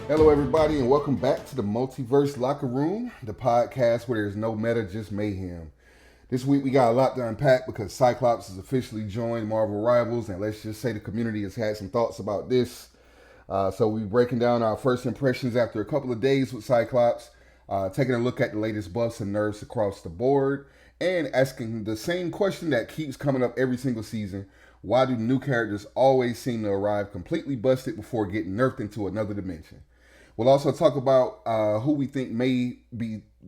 Hello, everybody, and welcome back to the Multiverse Locker Room, the podcast where there's no meta, just mayhem. This week we got a lot to unpack because Cyclops has officially joined Marvel Rivals, and let's just say the community has had some thoughts about this. So we're breaking down our first impressions after a couple of days with Cyclops, taking a look at the latest buffs and nerfs across the board, and asking the same question that keeps coming up every single season. Why do new characters always seem to arrive completely busted before getting nerfed into another dimension? We'll also talk about who we think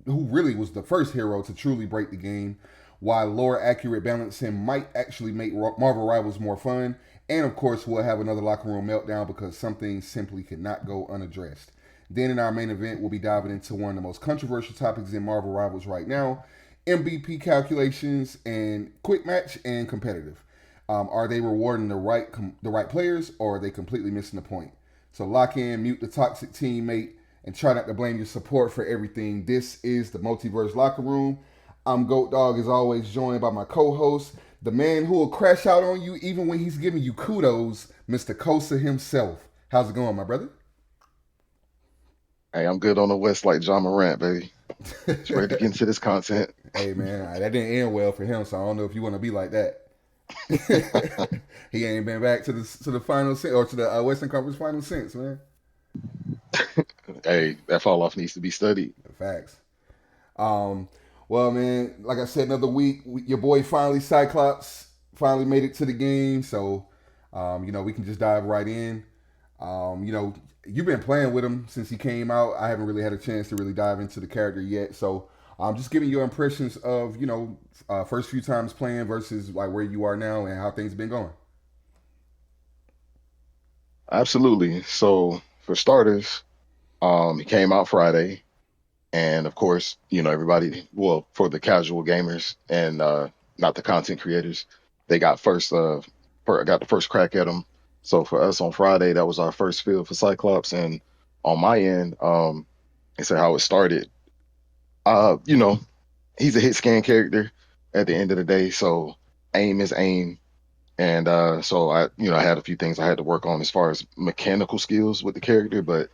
who really was the first hero to truly break the game, why lore accurate balancing might actually make Marvel Rivals more fun, and of course, we'll have another locker room meltdown because some things simply cannot go unaddressed. Then in our main event, we'll be diving into one of the most controversial topics in Marvel Rivals right now: MVP calculations and quick match and competitive. Are they rewarding the right players, or are they completely missing the point? So lock in, mute the toxic teammate, and try not to blame your support for everything. This is the Multiverse Locker Room. I'm GoatDawg, as always, joined by my co-host, the man who will crash out on you even when he's giving you kudos, Mr. Kosa himself. How's it going, my brother? Hey, I'm good on the West like John Morant, baby. Just ready to get into this content. Hey, man, that didn't end well for him, so I don't know if you want to be like that. He ain't been back to the final or to the Western Conference final since, man. Hey, that fall off needs to be studied. Facts. Um, well, man, like I said, another week. Your boy finally Cyclops finally made it to the game, so we can just dive right in. You've been playing with him since he came out. I haven't really had a chance to really dive into the character yet, so I'm just giving your impressions of first few times playing versus like where you are now and how things been going. Absolutely. So for starters, he came out Friday, and of course, everybody, well, for the casual gamers and not the content creators, they got the first crack at him. So for us on Friday, that was our first field for Cyclops, and on my end, they said how it started. Uh, you know, he's a hit scan character at the end of the day, so aim is aim. And so I had a few things I had to work on as far as mechanical skills with the character, but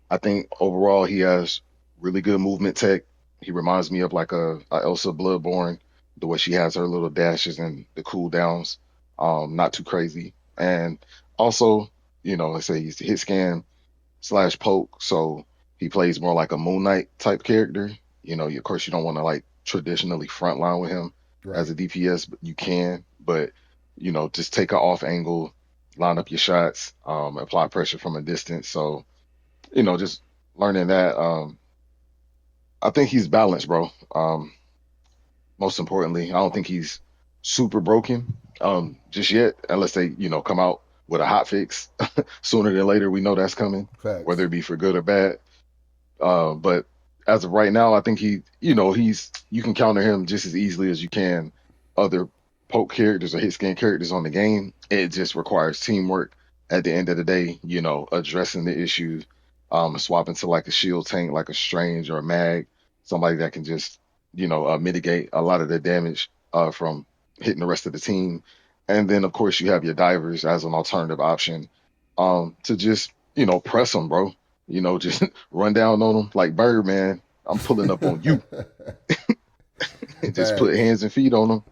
I think overall he has really good movement tech. He reminds me of like a Elsa Bloodborne, the way she has her little dashes and the cooldowns, not too crazy. And also, I say he's the hit scan slash poke, so he plays more like a Moon Knight type character. Of course, you don't want to like traditionally frontline with him Right. as a DPS, but you can. But just take a off angle, line up your shots, apply pressure from a distance. So just learning that. I think he's balanced, bro. Most importantly, I don't think he's super broken just yet, unless they come out with a hot fix sooner than later. We know that's coming, Facts. whether it be for good or bad. But as of right now, I think you can counter him just as easily as you can other poke characters or hit scan characters on the game. It just requires teamwork at the end of the day, addressing the issues, swapping to like a shield tank, like a Strange or a Mag, somebody that can just, mitigate a lot of the damage from hitting the rest of the team. And then, of course, you have your divers as an alternative option to just, press them, bro. Just run down on them like Birdman. I'm pulling up on you. Just put Facts. hands and feet on them.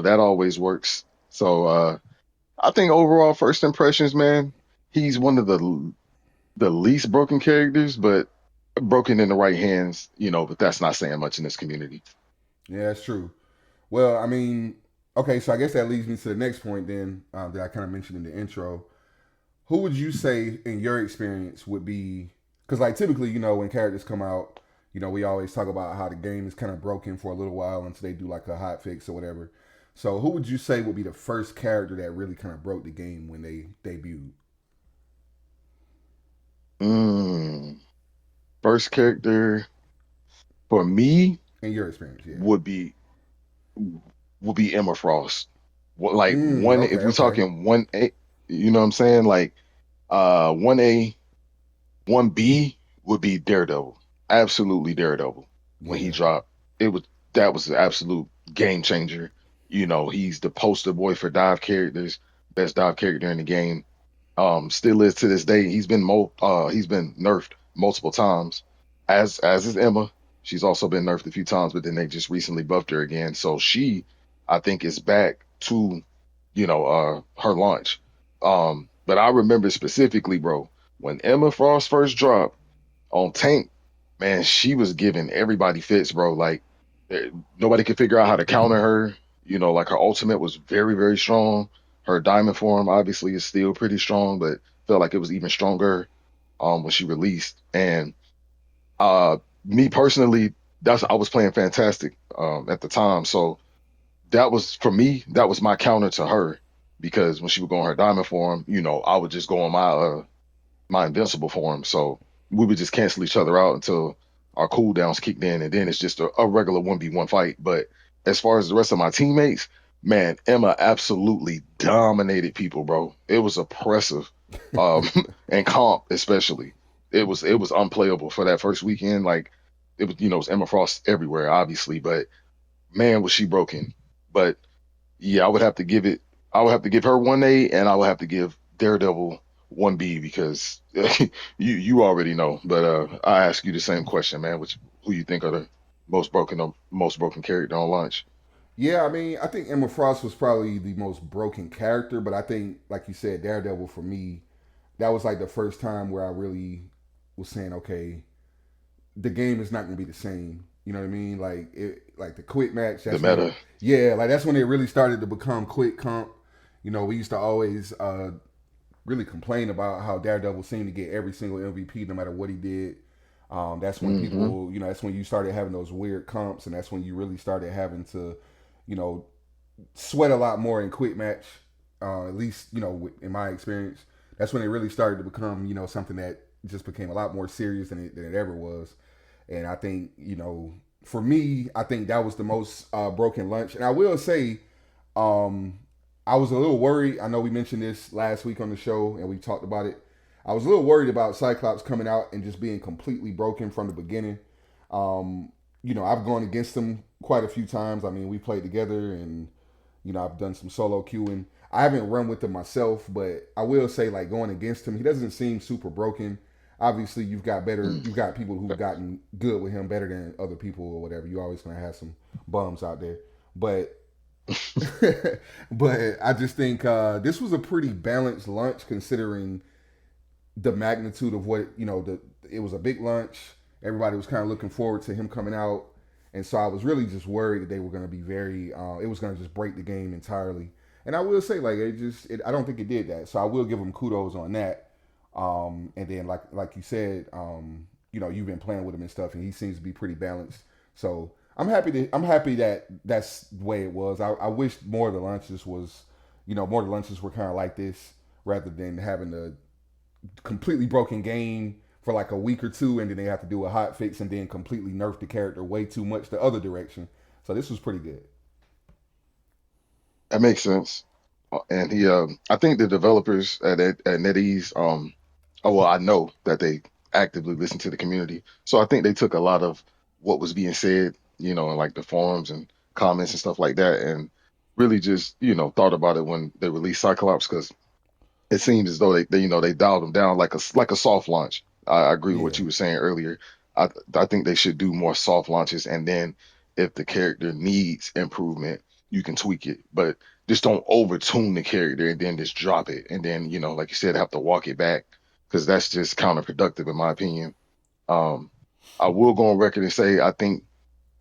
That always works. So I think overall, first impressions, man, he's one of the least broken characters, but broken in the right hands. But that's not saying much in this community. Yeah, that's true. Well, I mean, okay, so I guess that leads me to the next point then that I kind of mentioned in the intro. Who would you say, in your experience, would be? Because like typically, when characters come out, we always talk about how the game is kind of broken for a little while until they do like a hot fix or whatever. So who would you say would be the first character that really kind of broke the game when they debuted? Mm, first character for me In your experience, yeah. would be Emma Frost. Like one, Okay, if we're okay. talking 1A, you know what I'm saying? Like 1A, 1B would be Daredevil. Absolutely Daredevil. When he Yeah. dropped, it was that was an absolute game changer. He's the poster boy for dive characters, best dive character in the game. Still is to this day. He's been nerfed multiple times, as is Emma. She's also been nerfed a few times, but then they just recently buffed her again. So she, I think, is back to, her launch. But I remember specifically, bro, when Emma Frost first dropped on Tank, man, she was giving everybody fits, bro. Like eh, nobody could figure out how to counter her. Like her ultimate was very, very strong. Her diamond form obviously is still pretty strong, but felt like it was even stronger when she released. And uh me personally, that's I was playing fantastic at the time. So that was for me, that was my counter to her because when she would go on her diamond form, I would just go on my invincible form. So we would just cancel each other out until our cooldowns kicked in, and then it's just a regular 1v1 fight. But as far as the rest of my teammates, man, Emma absolutely dominated people, bro. It was oppressive. Um, and comp especially. It was unplayable for that first weekend. Like it was Emma Frost everywhere, obviously, but man, was she broken. But yeah, I would have to give her 1A, and I would have to give Daredevil 1B because you already know. But I ask you the same question, man. Who you think are the most broken character on launch? Yeah, I mean, I think Emma Frost was probably the most broken character, but I think, like you said, Daredevil for me, that was like the first time where I really was saying, okay, the game is not going to be the same. You know what I mean? Like the quick match. The That's when meta. yeah, like that's when it really started to become quick comp. We used to always really complain about how Daredevil seemed to get every single MVP no matter what he did. That's when Hmm. people, that's when you started having those weird comps, and that's when you really started having to, you know, sweat a lot more in quick match. At least, in my experience, that's when it really started to become, something that just became a lot more serious than it ever was. And I think, for me, I think that was the most broken lunch. And I will say, um, I was a little worried. I know we mentioned this last week on the show and we talked about it. I was a little worried about Cyclops coming out and just being completely broken from the beginning. Um, I've gone against him quite a few times. I mean, we played together and, I've done some solo queuing. I haven't run with him myself, but I will say, like, going against him, he doesn't seem super broken. Obviously, you've got people who've gotten good with him better than other people or whatever. You're always going to have some bums out there. But but I just think this was a pretty balanced lunch considering the magnitude of what it was a big lunch. Everybody was kind of looking forward to him coming out, and so I was really just worried that they were going to be very. It was going to just break the game entirely. And I will say, like, I don't think it did that. So I will give him kudos on that. And then, like you said, you've been playing with him and stuff, and he seems to be pretty balanced. So I'm happy that that's the way it was. I wish more of the lunches was, more of the lunches were kind of like this rather than having the completely broken game for like a week or two, and then they have to do a hot fix and then completely nerf the character way too much the other direction. So this was pretty good. That makes sense. And I think the developers at NetEase, oh well, I know that they actively listen to the community, so I think they took a lot of what was being said, in like the forums and comments and stuff like that, and really just thought about it when they released Cyclops because it seems as though they dialed them down like a soft launch. I agree with what Yeah, you were saying earlier. I think they should do more soft launches, and then if the character needs improvement, you can tweak it, but just don't over tune the character and then just drop it, and then like you said, have to walk it back because that's just counterproductive in my opinion. Um, I will go on record and say I think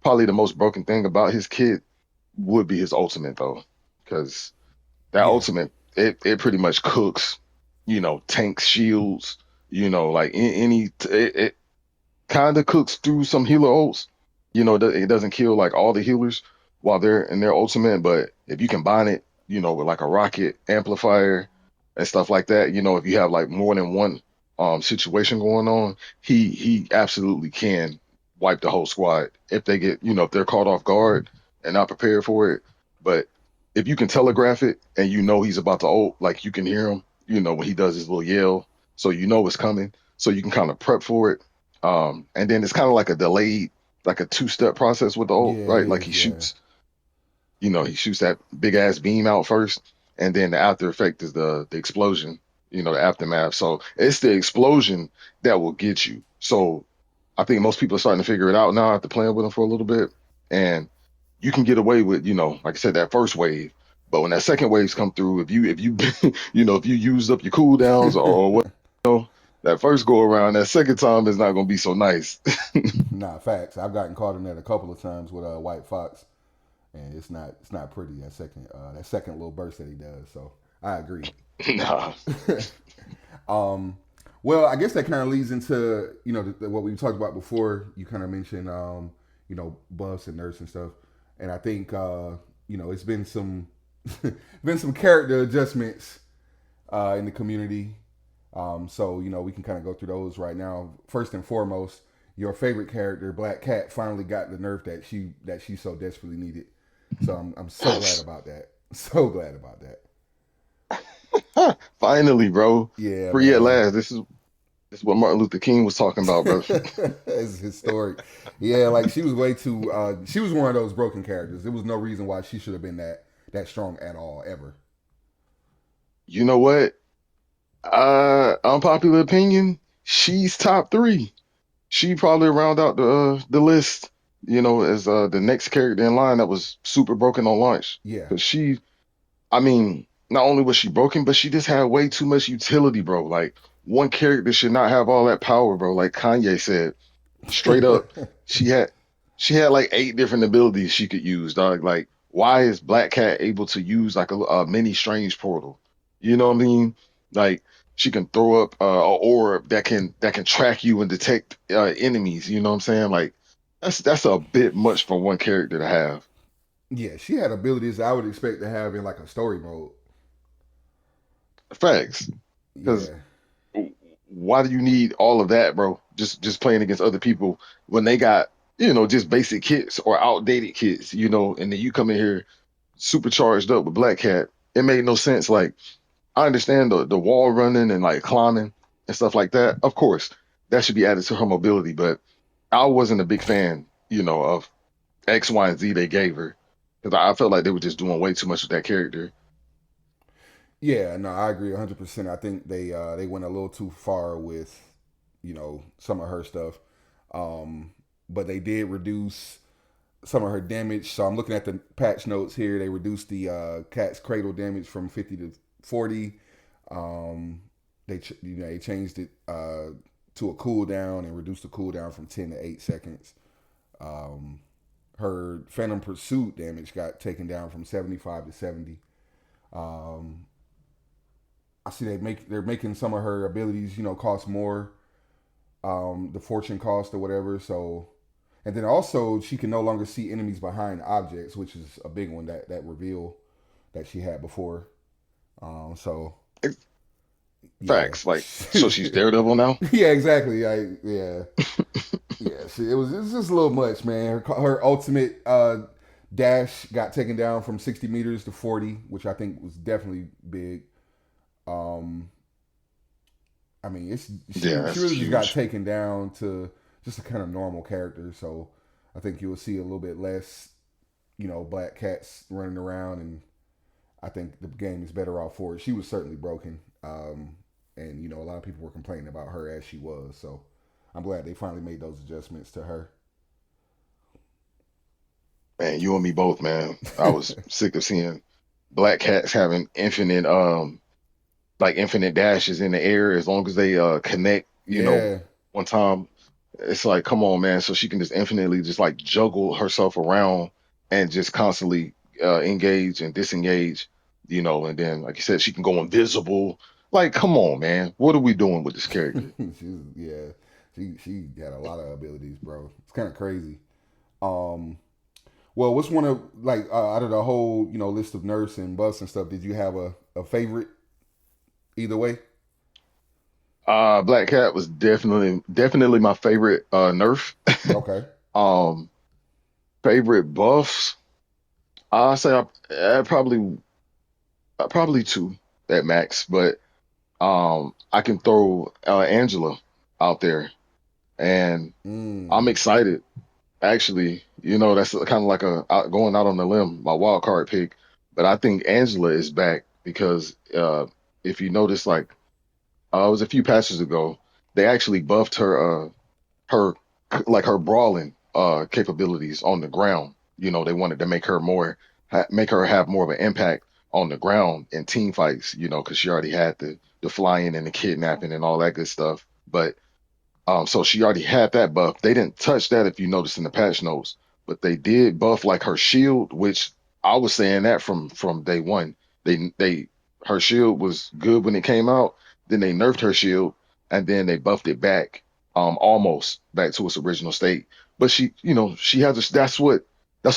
probably the most broken thing about his kit would be his ultimate though, because that yeah, ultimate it pretty much cooks, tanks, shields, like it kind of cooks through some healer ults. It doesn't kill like all the healers while they're in their ultimate, but if you combine it, with like a rocket amplifier and stuff like that, if you have like more than one situation going on, he absolutely can wipe the whole squad if they get, if they're caught off guard and not prepared for it. But if you can telegraph it and he's about to ult, like you can hear him, when he does his little yell, so it's coming, so you can kind of prep for it. And then it's kind of like a delayed, like a two-step process with the ult, yeah. It right? Like is. Yeah, he shoots that big ass beam out first, and then the after effect is the explosion. the aftermath. So it's the explosion that will get you. So I think most people are starting to figure it out now after playing with them for a little bit. And you can get away with, like I said, that first wave. But when that second waves come through, if you if you used up your cooldowns or what, that first go around, that second time is not gonna be so nice. Nah, facts. I've gotten caught in that a couple of times with White Fox, and it's not pretty that second little burst that he does. So I agree. Nah. Um, well, I guess that kind of leads into what we talked about before. You kind of mentioned buffs and nerfs and stuff, and I think it's been some character adjustments in the community. So we can kind of go through those right now. First and foremost, your favorite character, Black Cat, finally got the nerf that she so desperately needed. So I'm so glad about that. So glad about that. Finally, bro. Yeah, Free at man. last. This is what Martin Luther King was talking about, bro. It's historic. Yeah, like she was way too. She was one of those broken characters. There was no reason why she should have been that strong at all ever. You know what? Unpopular opinion, she's top three. She probably round out the list, as the next character in line that was super broken on launch. Yeah, Because I mean, not only was she broken, but she just had way too much utility, bro. Like one character should not have all that power, bro. Like Kanye said, straight up, she had she had like eight different abilities she could use, dog. Like, why is Black Cat able to use like a mini strange portal? You know what I mean? Like she can throw up a orb that can track you and detect enemies. You know what I'm saying? Like that's a bit much for one character to have. yeah. She had abilities I would expect to have in like a story mode. Facts. Because Yeah, why do you need all of that, bro? Just playing against other people when they got just basic kits or outdated kits, and then you come in here supercharged up with Black Cat. It made no sense. Like I understand the wall running and like climbing and stuff like that. Of course, that should be added to her mobility, but I wasn't a big fan, of X, Y, and Z they gave her because I felt like they were just doing way too much with that character. yeah. No, I agree 100%. I think they went a little too far with some of her stuff, but they did reduce some of her damage. So I'm looking at the patch notes here. They reduced the cat's cradle damage from 50 to 40. Um, they changed it to a cooldown and reduced the cooldown from 10 to 8 seconds. Um, her Phantom Pursuit damage got taken down from 75 to 70. Um, I see they're making some of her abilities cost more. The fortune cost or whatever. So and then also she can no longer see enemies behind objects, which is a big one that reveal that she had before. So yeah, Facts. Like, so she's Daredevil now. yeah, exactly. Yeah. It was just a little much, man. Her ultimate dash got taken down from 60 meters to 40, which I think was definitely big. Um, I mean, she Yeah, she that's really just got huge. taken down to just a kind of normal character. So I think you'll see a little bit less, black cats running around, and I think the game is better off for it. She was certainly broken, and a lot of people were complaining about her as she was. So I'm glad they finally made those adjustments to her. Man, you and me both, man. I was sick of seeing Black Cats having infinite dashes in the air as long as they connect, Yeah, one time. It's like, come on, man. So she can just infinitely just like juggle herself around and just constantly engage and disengage, and then like you said, she can go invisible. Like, come on, man. What are we doing with this character? yeah, she had a lot of abilities, bro. It's kind of crazy. Um, well, what's one of like out of the whole list of nurse and bus and stuff? Did you have a favorite either way? Black Cat was definitely my favorite nerf. Okay. um Favorite buffs. I say probably two at max, but I can throw Angela out there, and I'm Mm. excited. Actually, that's kind of like going out on the limb, my wild card pick. But I think Angela is back because if you notice, like it was a few patches ago. They actually buffed her like her brawling capabilities on the ground. They wanted to make her make her have more of an impact on the ground in team fights. Because she already had the flying and the kidnapping and all that good stuff. But so she already had that buff. They didn't touch that if you noticed in the patch notes, but they did buff like her shield, which I was saying that from day one. They Her shield was good when it came out. Then they nerfed her shield, and then they buffed it back, almost back to its original state. But she has that's what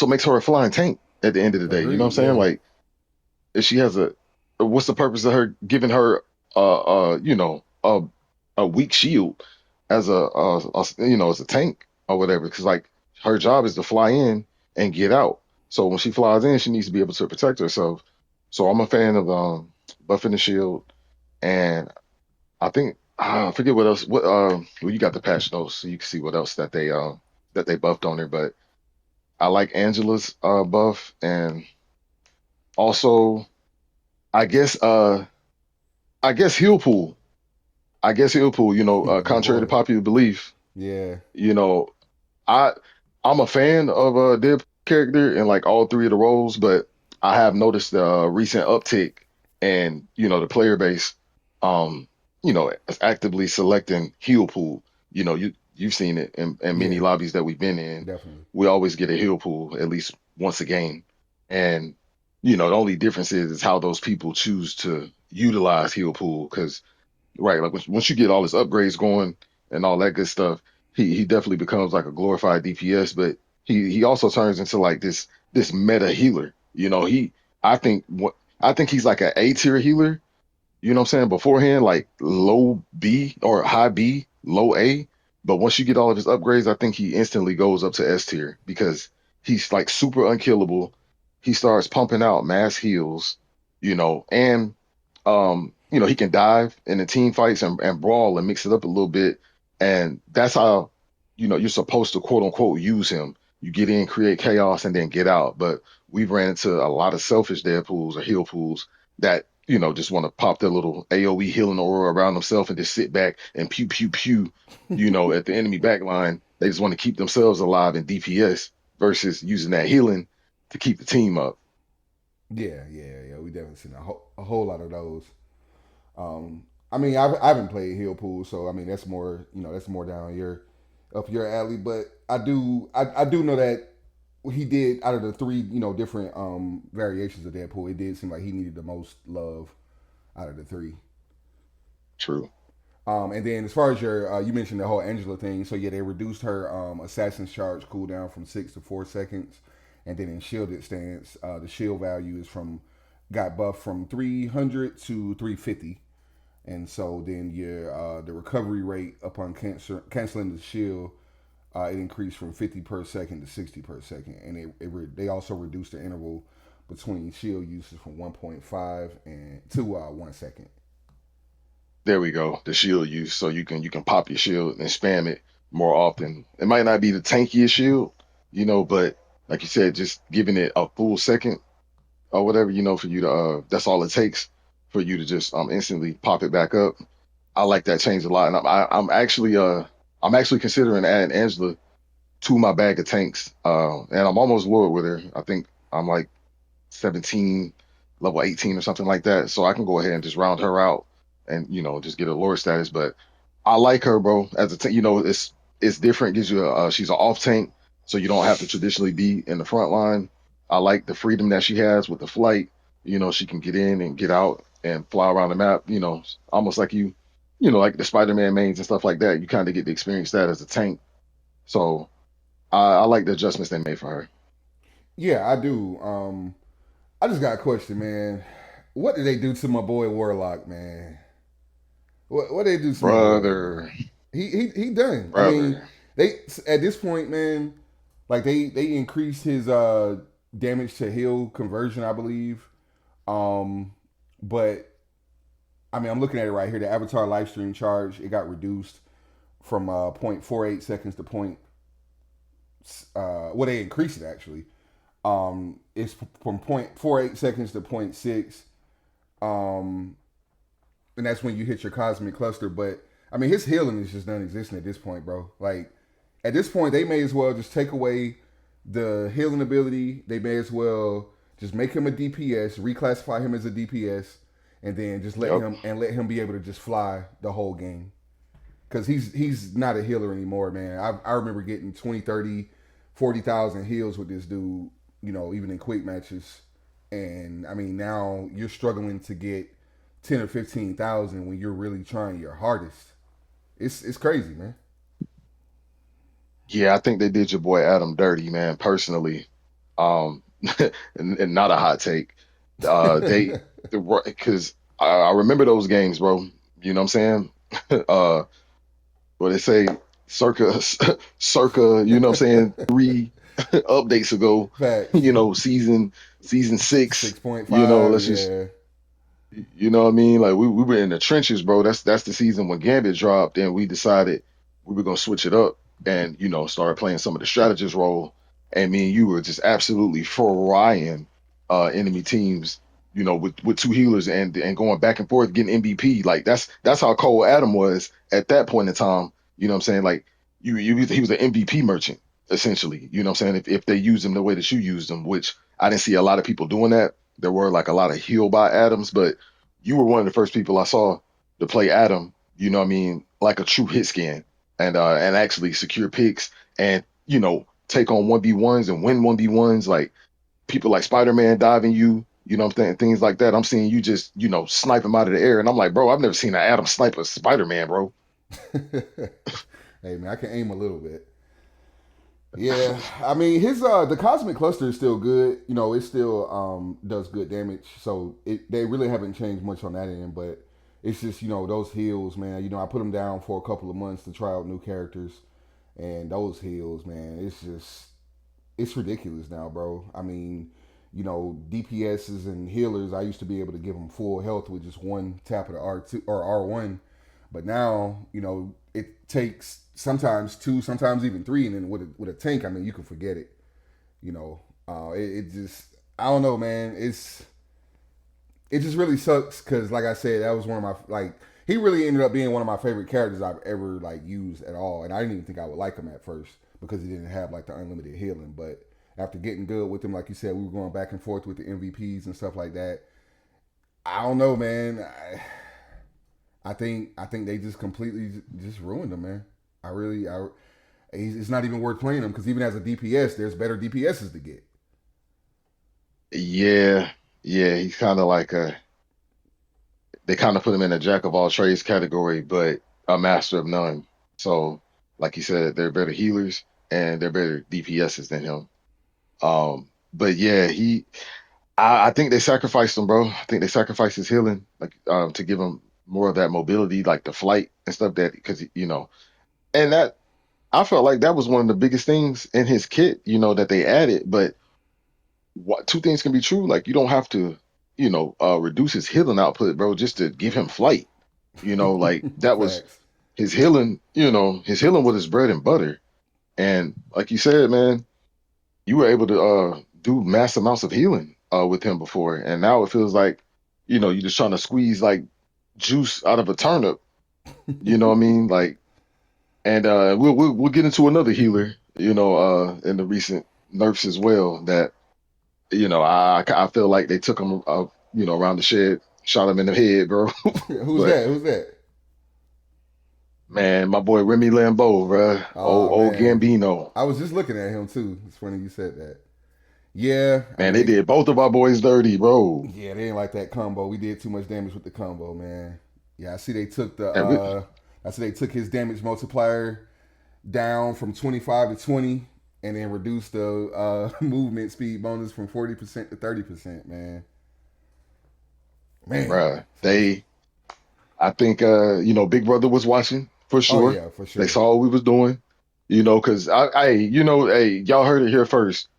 makes her a flying tank at the end of the day. You know what I'm Agreed. saying? Yeah. Like if she has what's the purpose of her giving her a weak shield as as a tank or whatever? Because like her job is to fly in and get out. So when she flies in, she needs to be able to protect herself. So I'm a fan of buffing the shield, and I think I forget what else. Well, you got the patch notes, so you can see what else that they buffed on her. But I like Angela's buff, and also I guess uh I guess heal pool. I guess he'll pull, Your contrary to boy. popular belief, Yeah. you know, I I'm a fan of Deadpool character in like all three of the roles, but I have noticed the recent uptick and the player base, um, is actively selecting heal pool. You've seen it in many Yeah. lobbies that we've been in. Definitely. We always get a heal pool at least once a game, and the only difference is how those people choose to utilize heal pool because right, like once you get all his upgrades going and all that good stuff, he definitely becomes like a glorified DPS. But he also turns into like this meta healer. I think what I think he's like an A tier healer. You know what I'm saying? Beforehand, like low B or high B, low A. But once you get all of his upgrades, I think he instantly goes up to S tier because he's like super unkillable. He starts pumping out mass heals, and he can dive in the team fights and brawl and mix it up a little bit. And that's how, you're supposed to quote unquote use him. You get in, create chaos, and then get out. But we've ran into a lot of selfish dead pools or heal pools that, just want to pop their little AoE healing aura around themselves and just sit back and pew, pew, pew, at the enemy backline. They just want to keep themselves alive in DPS versus using that healing to keep the team up. Yeah. Yeah. Yeah. We definitely seen a whole lot of those. I mean, I haven't played Hill Pool, so I mean that's more that's more down your up your alley. But I do know that he did out of the three different variations of Deadpool. It did seem like he needed the most love out of the three. True. And then as far as your you mentioned the whole Angela thing, so yeah, they reduced her assassin's charge cooldown from 6 to 4 seconds, and then in shielded stance, the shield value is from got buffed from 300 to 350. And so then your the recovery rate upon canceling the shield, it increased from 50 per second to 60 per second, and they also reduced the interval between shield uses from 1.5 and to 1 second. There we go. The shield use, so you can pop your shield and spam it more often. It might not be the tankiest shield, but like you said, just giving it a full second or whatever, for you to that's all it takes for you to just instantly pop it back up. I like that change a lot, and I'm actually considering adding Angela to my bag of tanks. And I'm almost lower with her. I think I'm like 17, level 18 or something like that. So I can go ahead and just round her out and just get a lower status. But I like her, bro. As a tank, it's different. Gives you she's an off tank, so you don't have to traditionally be in the front line. I like the freedom that she has with the flight. She can get in and get out and fly around the map. Almost like like the Spider-Man mains and stuff like that. You kind of get to experience that as a tank. So I like the adjustments they made for her. Yeah, I do. I just got a question, man. What did they do to my boy Warlock, man? What did they do to my boy, bro? Brother, He done. I mean, brother. they at this point, man, like they increased his damage to heal conversion, I believe. Um, but I mean, I'm looking at it right here. The Avatar live stream charge it got reduced from 0.48 seconds to point. Well, they increased it actually. It's from 0.48 seconds to point 0.6. Um, and that's when you hit your cosmic cluster. But I mean, his healing is just non-existent at this point, bro. Like at this point, they may as well just take away the healing ability. They may as well just make him a DPS, reclassify him as a DPS, and then just Yep. let him be able to just fly the whole game. Because he's not a healer anymore, man. I remember getting 20, 30, 40,000 heals with this dude, even in quick matches. And I mean, now you're struggling to get 10 or 15,000 when you're really trying your hardest. It's crazy, man. Yeah, I think they did your boy Adam dirty, man, personally. Um, and not a hot take. They, because I remember those games, bro. You know what I'm saying? Uh, what they say, circa, circa, you know what I'm saying, 3 updates ago, Facts. season six, 6.5, let's just, yeah. you know what I mean? Like we were in the trenches, bro. That's the season when Gambit dropped, and we decided we were gonna switch it up and start playing some of the strategist role. And me and you were just absolutely frying enemy teams, with two healers and going back and forth getting MVP. Like that's how Cole Adam was at that point in time. You know what I'm saying? Like he was an MVP merchant essentially. You know what I'm saying? If they used him the way that you used him, which I didn't see a lot of people doing that. There were like a lot of heal by Adams, but you were one of the first people I saw to play Adam, you know what I mean, like a true hit scan and actually secure picks and, take on 1v1s and win 1v1s, like people like Spider-Man diving you, you know what I'm saying, things like that. I'm seeing you just, snipe him out of the air. And I'm like, bro, I've never seen an Adam snipe a Spider-Man, bro. Hey man, I can aim a little bit. Yeah, I mean his the cosmic cluster is still good. It still does good damage. So they really haven't changed much on that end, but it's just those heals, man. I put them down for a couple of months to try out new characters, and those heals, man, it's ridiculous now, bro. I mean, DPSs and healers, I used to be able to give them full health with just one tap of the R2 or R1, but now it takes sometimes two, sometimes even three, and then with a tank, I mean, you can forget it. It just I don't know, man. It just really sucks because, like I said, that was one of my he really ended up being one of my favorite characters I've ever used at all, and I didn't even think I would like him at first because he didn't have the unlimited healing. But after getting good with him, like you said, we were going back and forth with the MVPs and stuff like that. I don't know, man. I think they just completely just ruined him, man. It's not even worth playing him because even as a DPS, there's better DPSs to get. Yeah, yeah, he's kind of like they kind of put him in a jack of all trades category, but a master of none. So, like you said, they're better healers and they're better DPSs than him. But yeah, I think they sacrificed him, bro. I think they sacrificed his healing, to give him more of that mobility, like the flight and stuff that, because, and that I felt like that was one of the biggest things in his kit, that they added. But two things can be true. Like you don't have to, reduce his healing output, bro, just to give him flight. Like that was Facts. his healing. His healing was his bread and butter. And like you said, man, you were able to do mass amounts of healing with him before, and now it feels like, you're just trying to squeeze like juice out of a turnip. You know what I mean? Like, and we'll get into another healer, in the recent nerfs as well. That I feel like they took him, around the shed, shot him in the head, bro. Who's But that? Who's that? man, my boy Remy Lambeau, bro, Oh old man, Gambino. I was just looking at him too. It's funny you said that. Yeah, I Man, mean they did both of our boys dirty, bro. yeah, they didn't like that combo. We did too much damage with the combo, man. Yeah, I see they took the And we, I see they took his damage multiplier down from 25 to 20 and then reduced the movement speed bonus from 40% to 30%, man. Man. bruh, I think Big Brother was watching for Oh sure. yeah, for They sure. saw what we was doing, because hey, y'all heard it here first.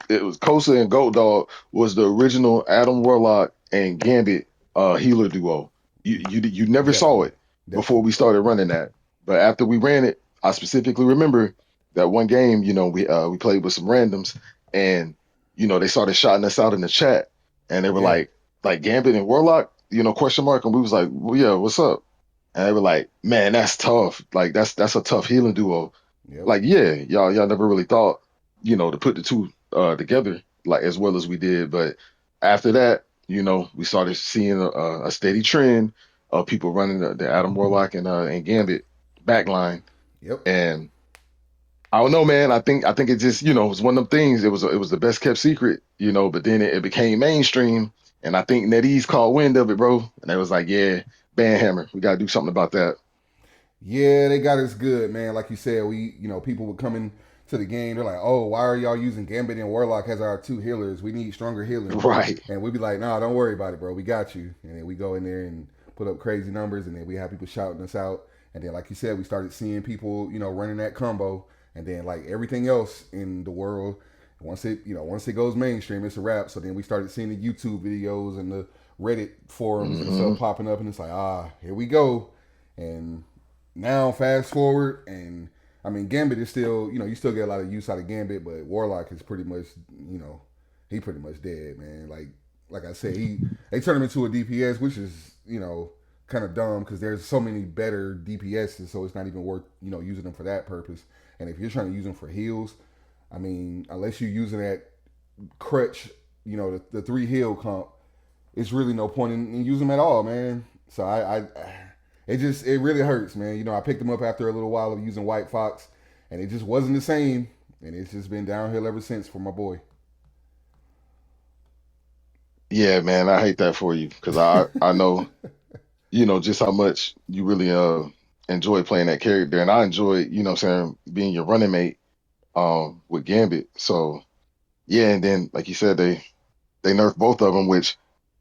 It was Kosa and GoatDawg was the original Adam Warlock and Gambit healer duo. You never saw Definitely. it before Definitely. we started running that, but after we ran it, I specifically remember that one game. We played with some randoms, and they started shouting us out in the chat, and they were Yeah. like Gambit and Warlock. question mark, and we was like, well, yeah, what's up? And they were like, man, that's tough. Like that's a tough healing duo. Yep. Like, yeah, y'all never really thought, to put the two together like as well as we did. But after that, we started seeing a steady trend of people running the Adam Warlock and Gambit backline. Yep. And I don't know, man. I think it just, it was one of them things. It was the best kept secret, but then it became mainstream. And I think NetEase caught wind of it, bro. And they was like, yeah, Banhammer, we gotta do something about that. Yeah, they got us good, man. Like you said, people would come in to the game. They're like, "Oh, why are y'all using Gambit and Warlock as our two healers? We need stronger healing." Right. And we'd be like, "Nah, don't worry about it, bro. We got you." And then we go in there and put up crazy numbers, and then we have people shouting us out. And then, like you said, we started seeing people, running that combo. And then, like everything else in the world, once it goes mainstream, it's a wrap. So then we started seeing the YouTube videos and the Reddit forums and Hmm. stuff popping up, and it's like, here we go. And now fast forward, and I mean Gambit is still, you still get a lot of use out of Gambit, but Warlock is pretty much, he pretty much dead, man. Like I said, they turn him into a DPS, which is, kind of dumb because there's so many better DPSs, so it's not even worth, using them for that purpose. And if you're trying to use them for heals, I mean, unless you're using that crutch, the three heal comp, it's really no point in using them at all, man. So it really hurts, man. I picked them up after a little while of using White Fox, and it just wasn't the same. And it's just been downhill ever since for my boy. Yeah, man, I hate that for you because I know, just how much you really enjoy playing that character. And I enjoy, what I'm saying, being your running mate with Gambit. So yeah, and then like you said, they nerfed both of them, which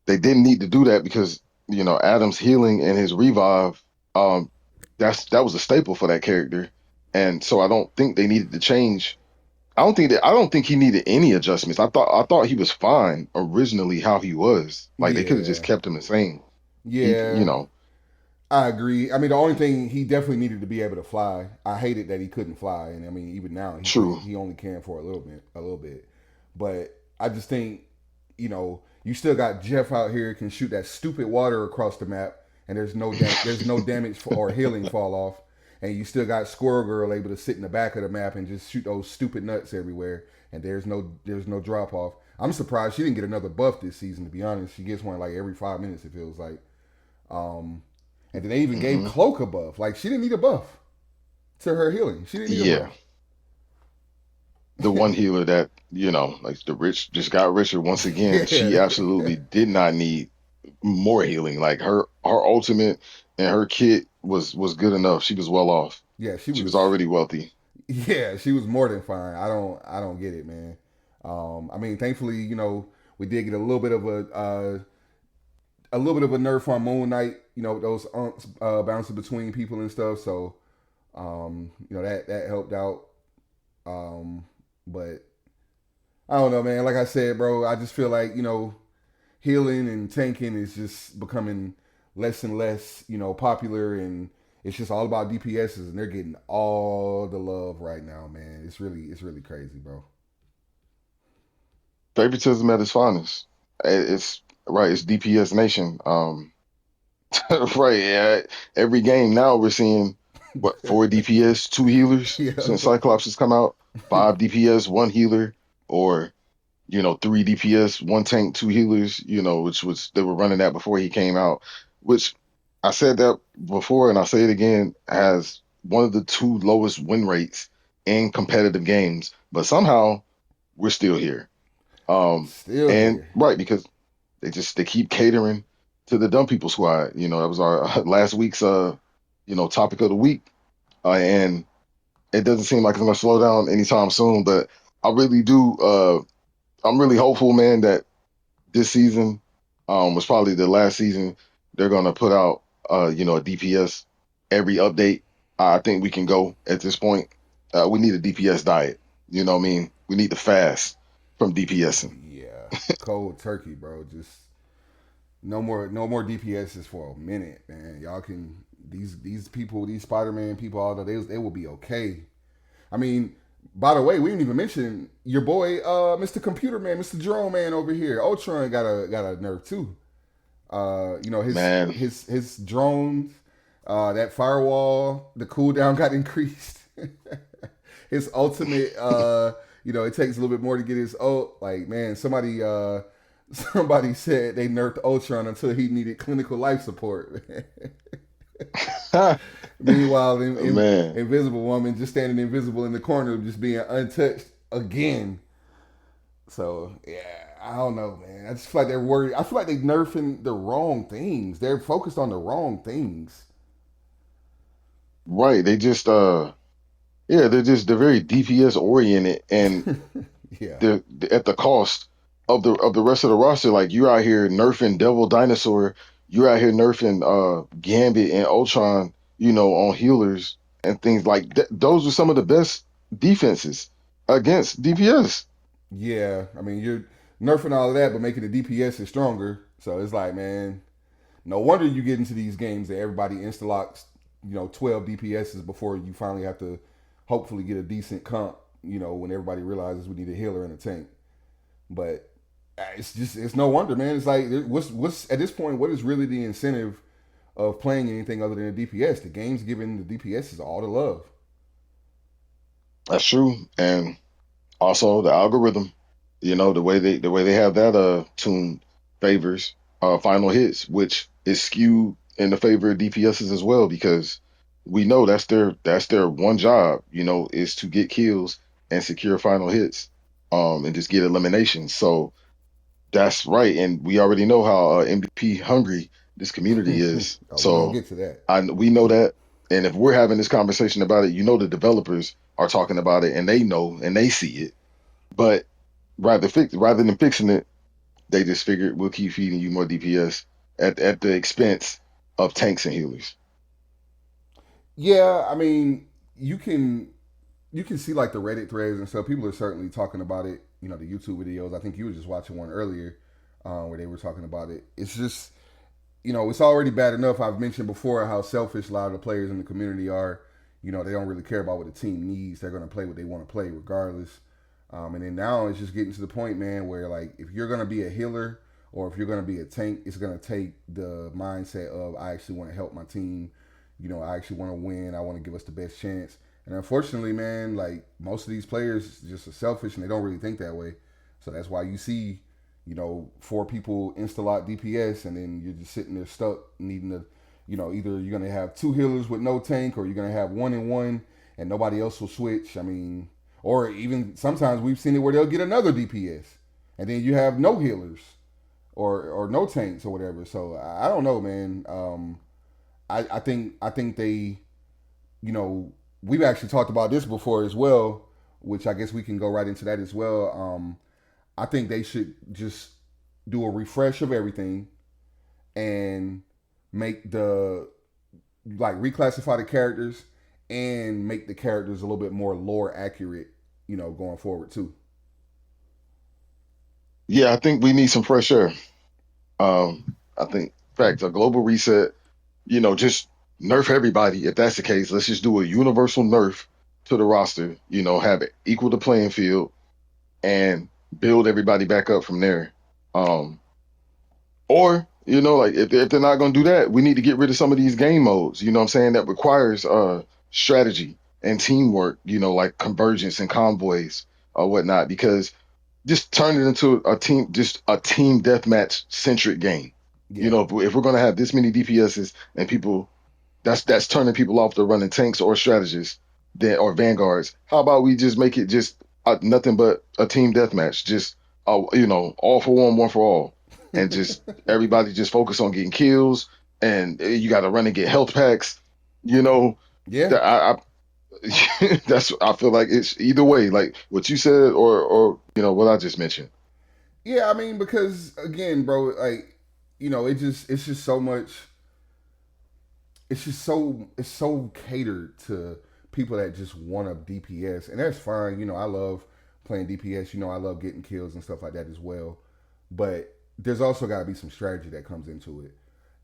they didn't need to do that because Adam's healing and his revive, um, that was a staple for that character, and so I don't think they needed to change. I don't think he needed any adjustments. I thought he was fine originally how he was. Like they could have just Yeah, kept him the same. He, yeah, I agree. I mean, the only thing he definitely needed to be able to fly. I hated that he couldn't fly, and I mean, even now he true. can't. He only can for a little bit. But I just think, you still got Jeff out here can shoot that stupid water across the map, and there's no damage or healing fall off, and you still got Squirrel Girl able to sit in the back of the map and just shoot those stupid nuts everywhere, and there's no drop off. I'm surprised she didn't get another buff this season. To be honest, she gets one like every 5 minutes. It feels like. Um, and then they even gave Hmm. Cloak a buff. Like she didn't need a buff to her healing. She didn't need a Yeah, buff. the one healer that like the rich just got richer once again. She Yeah, absolutely did not need more healing. Like her ultimate and her kit was good enough. She was well off. yeah, she She was was. already wealthy. Yeah, she was more than fine. I don't get it, man. I mean, thankfully, we did get a little bit of a nerf on Moon Knight. Those unks bouncing between people and stuff. So, that helped out. But I don't know, man. Like I said, bro, I just feel like healing and tanking is just becoming less and less, popular, and it's just all about DPSs, and they're getting all the love right now, man. It's really crazy, bro. Favoritism at its finest. It's right. It's DPS nation. Right. Yeah. Every game now we're seeing what, four DPS, two healers Yeah, since Cyclops has come out. Five DPS, one healer, or three DPS, one tank, two healers. Which was they were running that before he came out. Which I said that before, and I'll say it again. Has one of the two lowest win rates in competitive games, but somehow we're still here. still And here. right because they keep catering to the dumb people squad. That was our last week's topic of the week, and it doesn't seem like it's gonna slow down anytime soon. But I really do. I'm really hopeful, man, that this season was probably the last season they're gonna put out a DPS every update. I think we can go at this point. We need a DPS diet. You know what I mean? We need to fast from DPSing. Yeah, cold turkey, bro. Just no more DPSs for a minute, man. Y'all can these people, these Spider-Man people, all that they will be okay. I mean, by the way, we didn't even mention your boy, Mr. Computer Man, Mr. Drone Man over here. Ultron got a nerf too. His Man, his drones, that firewall, the cooldown got increased. His ultimate, it takes a little bit more to get his ult. Like, man, somebody said they nerfed Ultron until he needed clinical life support. Meanwhile, man, Invisible Woman just standing invisible in the corner, just being untouched again. So yeah, I don't know, man. I just feel like they're worried. I feel like they're nerfing the wrong things. They're focused on the wrong things. right? They just yeah, they're very DPS oriented, and Yeah, they're at the cost of the rest of the roster. Like you're out here nerfing Devil Dinosaur, you're out here nerfing Gambit and Ultron, on healers and things like that. Those are some of the best defenses against DPS. yeah. I mean, you're nerfing all of that, but making the DPS is stronger. So it's like, man, no wonder you get into these games that everybody insta locks, 12 DPSs before you finally have to hopefully get a decent comp. When everybody realizes we need a healer and a tank. But it's no wonder, man. It's like what's at this point, what is really the incentive of playing anything other than a DPS? The game's giving the DPS all the love. That's true, and also the algorithm. The way they have that tuned favors final hits, which is skewed in the favor of DPSs as well because we know that's their one job, is to get kills and secure final hits, and just get eliminations. So that's right, and we already know how MVP hungry this community is. Oh, we're gonna So get to that. we know that, and if we're having this conversation about it, the developers are talking about it, and they know and they see it. But rather than fixing it, they just figured we'll keep feeding you more DPS at the expense of tanks and healers. Yeah, I mean, you can see like the Reddit threads and stuff. People are certainly talking about it. The YouTube videos. I think you were just watching one earlier where they were talking about it. It's just, it's already bad enough. I've mentioned before how selfish a lot of the players in the community are. They don't really care about what the team needs. They're going to play what they want to play regardless. And then now it's just getting to the point, man, where like if you're going to be a healer or if you're going to be a tank, it's going to take the mindset of I actually want to help my team. I actually want to win. I want to give us the best chance. And unfortunately, man, like most of these players just are selfish and they don't really think that way. So that's why you see, four people insta lock DPS and then you're just sitting there stuck needing to, either you're gonna have two healers with no tank or you're gonna have one and one and nobody else will switch. I mean, or even sometimes we've seen it where they'll get another DPS and then you have no healers or no tanks or whatever. So I don't know, man. I think they, you know, we've actually talked about this before as well, which I guess we can go right into that as well. I think they should just do a refresh of everything and make the like reclassify the characters and make the characters a little bit more lore accurate, going forward too. Yeah, I think we need some fresh air. I think, in fact, a global reset, just nerf everybody. If that's the case, let's just do a universal nerf to the roster, have it equal the playing field and build everybody back up from there. Um, or, like if they're not going to do that, we need to get rid of some of these game modes, what I'm saying, that requires strategy and teamwork, like convergence and convoys or whatnot, because just turn it into a team deathmatch centric game. Yeah, If we're gonna have this many DPSs and people, that's turning people off to running tanks or strategists that or vanguards. How about we just make it just nothing but a team deathmatch, just all for one for all, and just everybody just focus on getting kills, and you got to run and get health packs. You know, yeah, that I feel like it's either way, like what you said or what I just mentioned. yeah. I mean, because again, bro, like it's just so much. It's so catered to people that just want a DPS, and that's fine. I love playing DPS. I love getting kills and stuff like that as well. But there's also got to be some strategy that comes into it,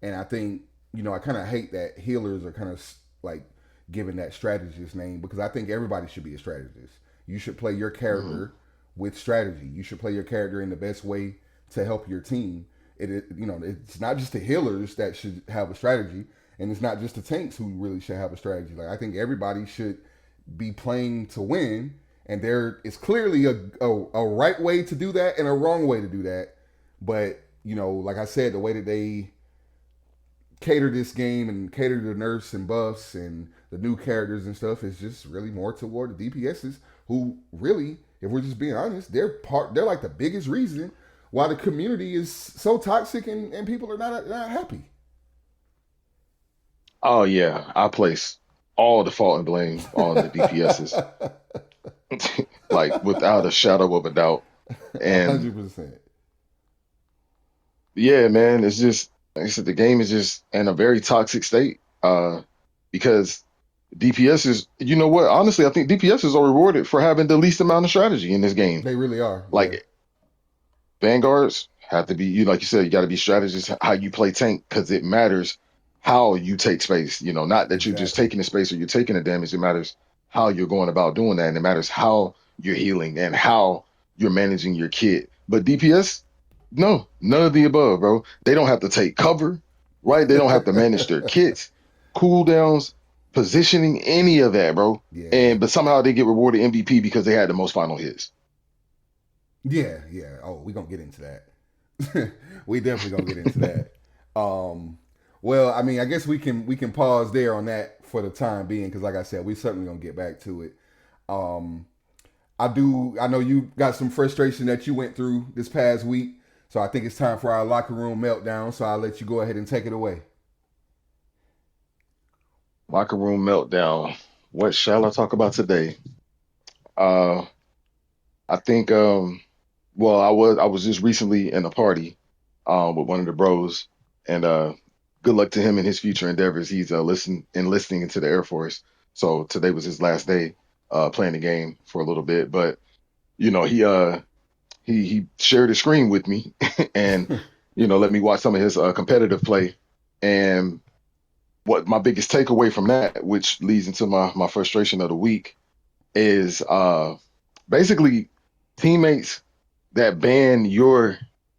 and I think I kind of hate that healers are kind of like given that strategist name because I think everybody should be a strategist. You should play your Hmm. character with strategy. You should play your character in the best way to help your team. it's not just the healers that should have a strategy, and it's not just the tanks who really should have a strategy. Like I think everybody should be playing to win, and there is clearly a right way to do that and a wrong way to do that. But like I said, the way that they cater this game and cater to the nerfs and buffs and the new characters and stuff is just really more toward the DPSs who really, if we're just being honest, they're like the biggest reason why the community is so toxic and people are not happy. Oh yeah, I place all the fault and blame on the DPSs, like without a shadow of a doubt. And 100%. yeah, man, it's just like I said, the game is just in a very toxic state. Because DPS is, you know what? Honestly, I think DPSs are rewarded for having the least amount of strategy in this game. They really are. Yeah. Like Vanguards have to be, like you said, you got to be strategist how you play tank because it matters how you take space. Not that you're just Exactly. taking the space or you're taking the damage. It matters how you're going about doing that, and it matters how you're healing and how you're managing your kit. But DPS, no, none of the above, bro. They don't have to take cover, right? They don't have to manage their kits, cooldowns, positioning, any of that, bro. Yeah. And but somehow they get rewarded MVP because they had the most final hits. Yeah. Yeah. Oh, we gonna get into that. We definitely gonna get into that. Well, I mean, I guess we can pause there on that for the time being because, like I said, we certainly gonna get back to it. Um, I know you got some frustration that you went through this past week, so I think it's time for our locker room meltdown. So I'll let you go ahead and take it away. Locker room meltdown. What shall I talk about today? Uh, I think well, I was just recently in a party with one of the bros, and good luck to him in his future endeavors. He's enlisting into the Air Force. So today was his last day playing the game for a little bit. But he shared his screen with me and let me watch some of his competitive play. And what my biggest takeaway from that, which leads into my frustration of the week, is basically teammates that ban your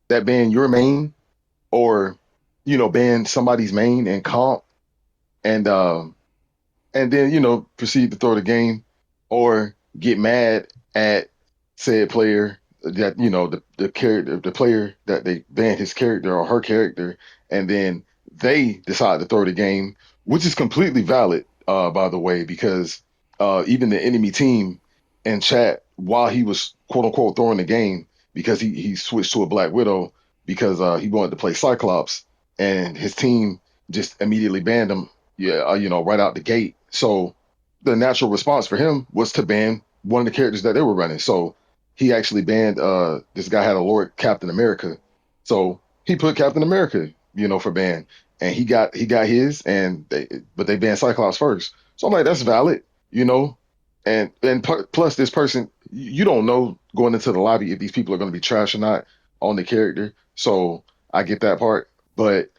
main or ban somebody's main and comp and then proceed to throw the game or get mad at said player that the character the player that they banned his character or her character, and then they decide to throw the game, which is completely valid, by the way, because even the enemy team in chat while he was quote unquote throwing the game, because he switched to a Black Widow because he wanted to play Cyclops, and his team just immediately banned him, yeah, right out the gate. So the natural response for him was to ban one of the characters that they were running. So he actually banned this guy had a Lord Captain America. So he put Captain America, for ban. And he got his, and they banned Cyclops first. So I'm like, that's valid, you know. And plus this person, you don't know going into the lobby if these people are going to be trash or not on the character. So I get that part. But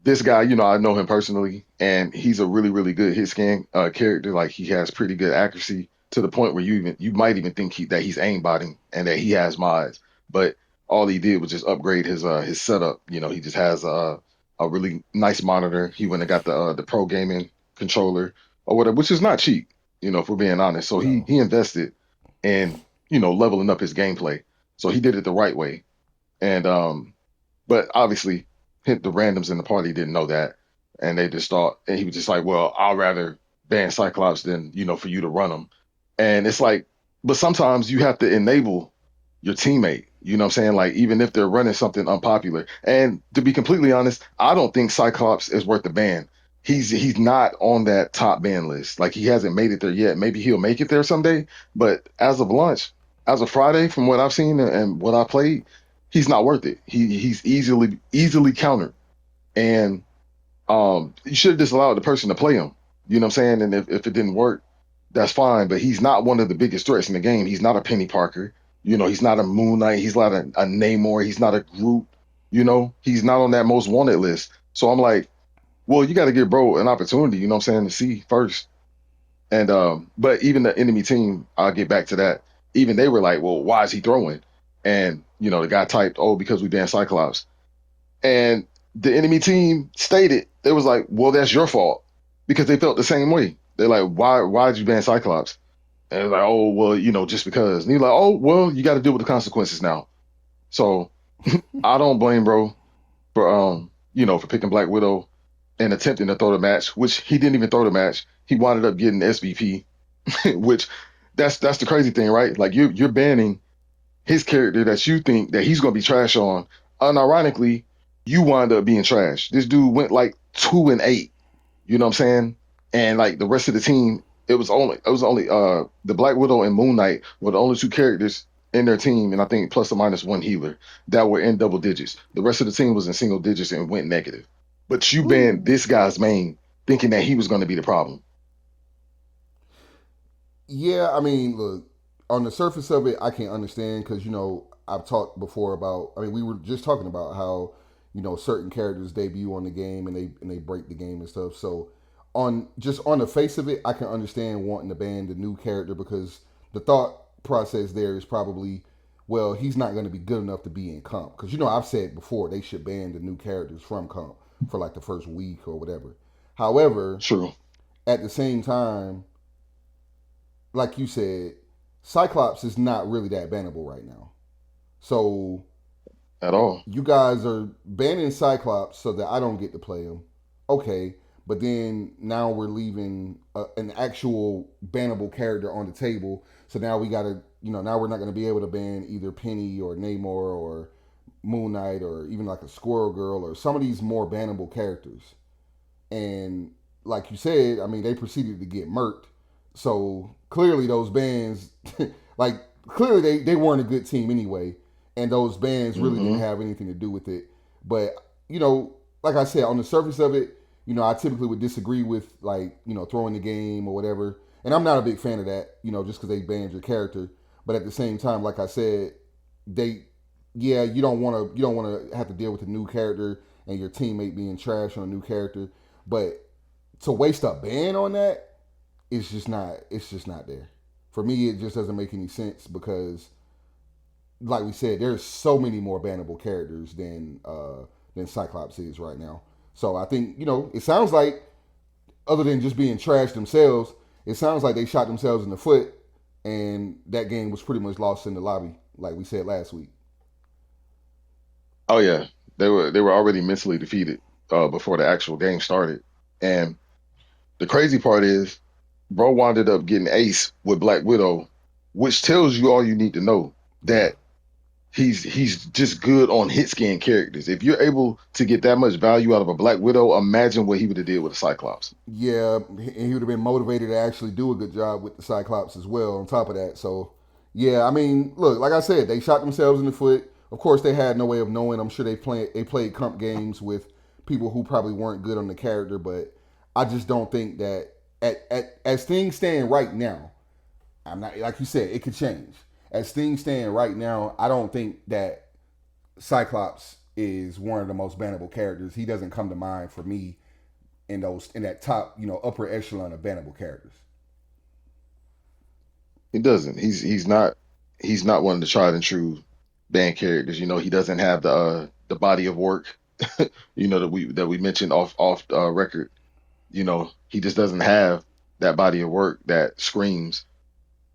this guy, I know him personally, and he's a really, really good hit scan character. Like he has pretty good accuracy to the point where you might even think that he's aimbotting and that he has mods. But all he did was just upgrade his setup. He just has a really nice monitor. He went and got the pro gaming controller or whatever, which is not cheap. If we're being honest. So he No. he invested in leveling up his gameplay. So he did it the right way. And but obviously the randoms in the party didn't know that, and they just thought, and he was just like, "Well, I'll rather ban Cyclops than for you to run them." And it's like, but sometimes you have to enable your teammate. You know what I'm saying? Like even if they're running something unpopular. And to be completely honest, I don't think Cyclops is worth the ban. He's not on that top ban list. Like he hasn't made it there yet. Maybe he'll make it there someday. But as of launch, as of Friday, from what I've seen and what I played, he's not worth it. He's easily countered, and you should have just allowed the person to play him. You know what I'm saying? And if it didn't work, that's fine. But he's not one of the biggest threats in the game. He's not a Penny Parker. He's not a Moon Knight. He's not a Namor. He's not a Groot. He's not on that most wanted list. So I'm like, well, you got to give bro an opportunity. You know what I'm saying, to see first. And but even the enemy team, I'll get back to that. Even they were like, well, why is he throwing? And the guy typed, oh, because we banned Cyclops. And the enemy team stated it was like, well, that's your fault because they felt the same way. They're like, why did you ban Cyclops? And it's like, oh, well, just because. And he's like, oh, well, you got to deal with the consequences now. So I don't blame bro for for picking Black Widow and attempting to throw the match, which he didn't even throw the match. He wound up getting SVP, which that's the crazy thing, right? Like you're banning his character that you think that he's gonna be trash on. Unironically, you wind up being trash. This dude went like 2-8. You know what I'm saying? And like the rest of the team, it was only the Black Widow and Moon Knight were the only two characters in their team, and I think plus or minus one healer that were in double digits. The rest of the team was in single digits and went negative. But you banned Ooh. this guy's main, thinking that he was going to be the problem. Yeah, I mean, look, on the surface of it, I can understand because, I've talked before about, I mean, we were just talking about how, certain characters debut on the game and they break the game and stuff. So, on the face of it, I can understand wanting to ban the new character because the thought process there is probably, well, he's not going to be good enough to be in comp. Because, I've said before they should ban the new characters from comp for like the first week or whatever. However, True. at the same time, like you said, Cyclops is not really that bannable right now. So At all. you guys are banning Cyclops so that I don't get to play him. Okay, but then now we're leaving an actual bannable character on the table. So now we gotta, now we're not gonna be able to ban either Penny or Namor or Moon Knight or even like a Squirrel Girl or some of these more bannable characters. And like you said, I mean, they proceeded to get murked. So clearly, those bands, like clearly they weren't a good team anyway, and those bands really didn't Hmm. have anything to do with it. But like I said, on the surface of it, I typically would disagree with like throwing the game or whatever, and I'm not a big fan of that. Just because they banned your character, but at the same time, like I said, they, yeah, you don't want to have to deal with a new character and your teammate being trash on a new character, but to waste a ban on that, it's just not there. For me, it just doesn't make any sense because, like we said, there's so many more bannable characters than Cyclops is right now. So I think it sounds like, other than just being trash themselves, it sounds like they shot themselves in the foot, and that game was pretty much lost in the lobby, like we said last week. Oh yeah, they were already mentally defeated before the actual game started. And the crazy part is, bro wound up getting ace with Black Widow, which tells you all you need to know Yeah, that he's just good on hit scan characters. If you're able to get that much value out of a Black Widow, imagine what he would have did with a Cyclops. yeah, and he would have been motivated to actually do a good job with the Cyclops as well. On top of that, so yeah, I mean, look, like I said, they shot themselves in the foot. Of course, they had no way of knowing. I'm sure they played comp games with people who probably weren't good on the character, but I just don't think that as things stand right now, I'm not, like you said, it could change. As things stand right now, I don't think that Cyclops is one of the most bannable characters. He doesn't come to mind for me in that top, upper echelon of bannable characters. He doesn't. He's not one of the tried and true band characters. He doesn't have the body of work, that we mentioned off record. He just doesn't have that body of work that screams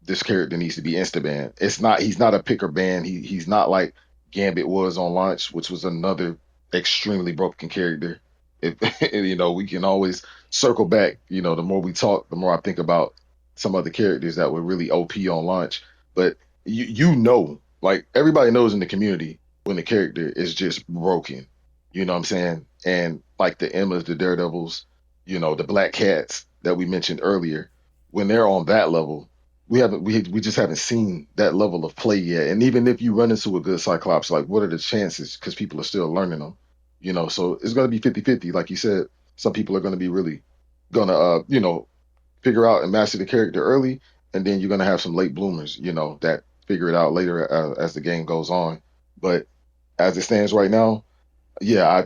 this character needs to be insta banned. He's not a picker ban. He's not like Gambit was on launch, which was another extremely broken character. If we can always circle back. The more we talk, the more I think about some other characters that were really OP on launch. But like everybody knows in the community when the character is just broken. You know what I'm saying? And like the Emmas, the Daredevils, the Black Cats that we mentioned earlier, when they're on that level, we just haven't seen that level of play yet. And even if you run into a good Cyclops, like what are the chances? Because people are still learning them, So it's going to be 50-50. Like you said, some people are going to be really going to figure out and master the character early, and then you're going to have some late bloomers, that figure it out later as the game goes on. But as it stands right now, yeah,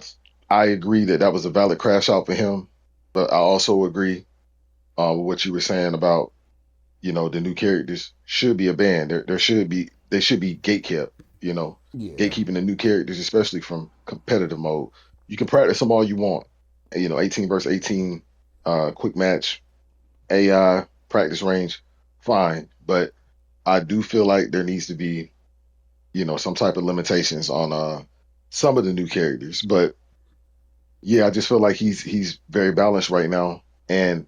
I agree that that was a valid crash out for him. But I also agree with what you were saying about the new characters should be a ban. There should be they should be gate kept. You know, Yeah, gatekeeping the new characters, especially from competitive mode. You can practice them all you want. 18 versus 18, quick match, AI practice range, fine. But I do feel like there needs to be, some type of limitations on some of the new characters. But yeah, I just feel like he's very balanced right now, and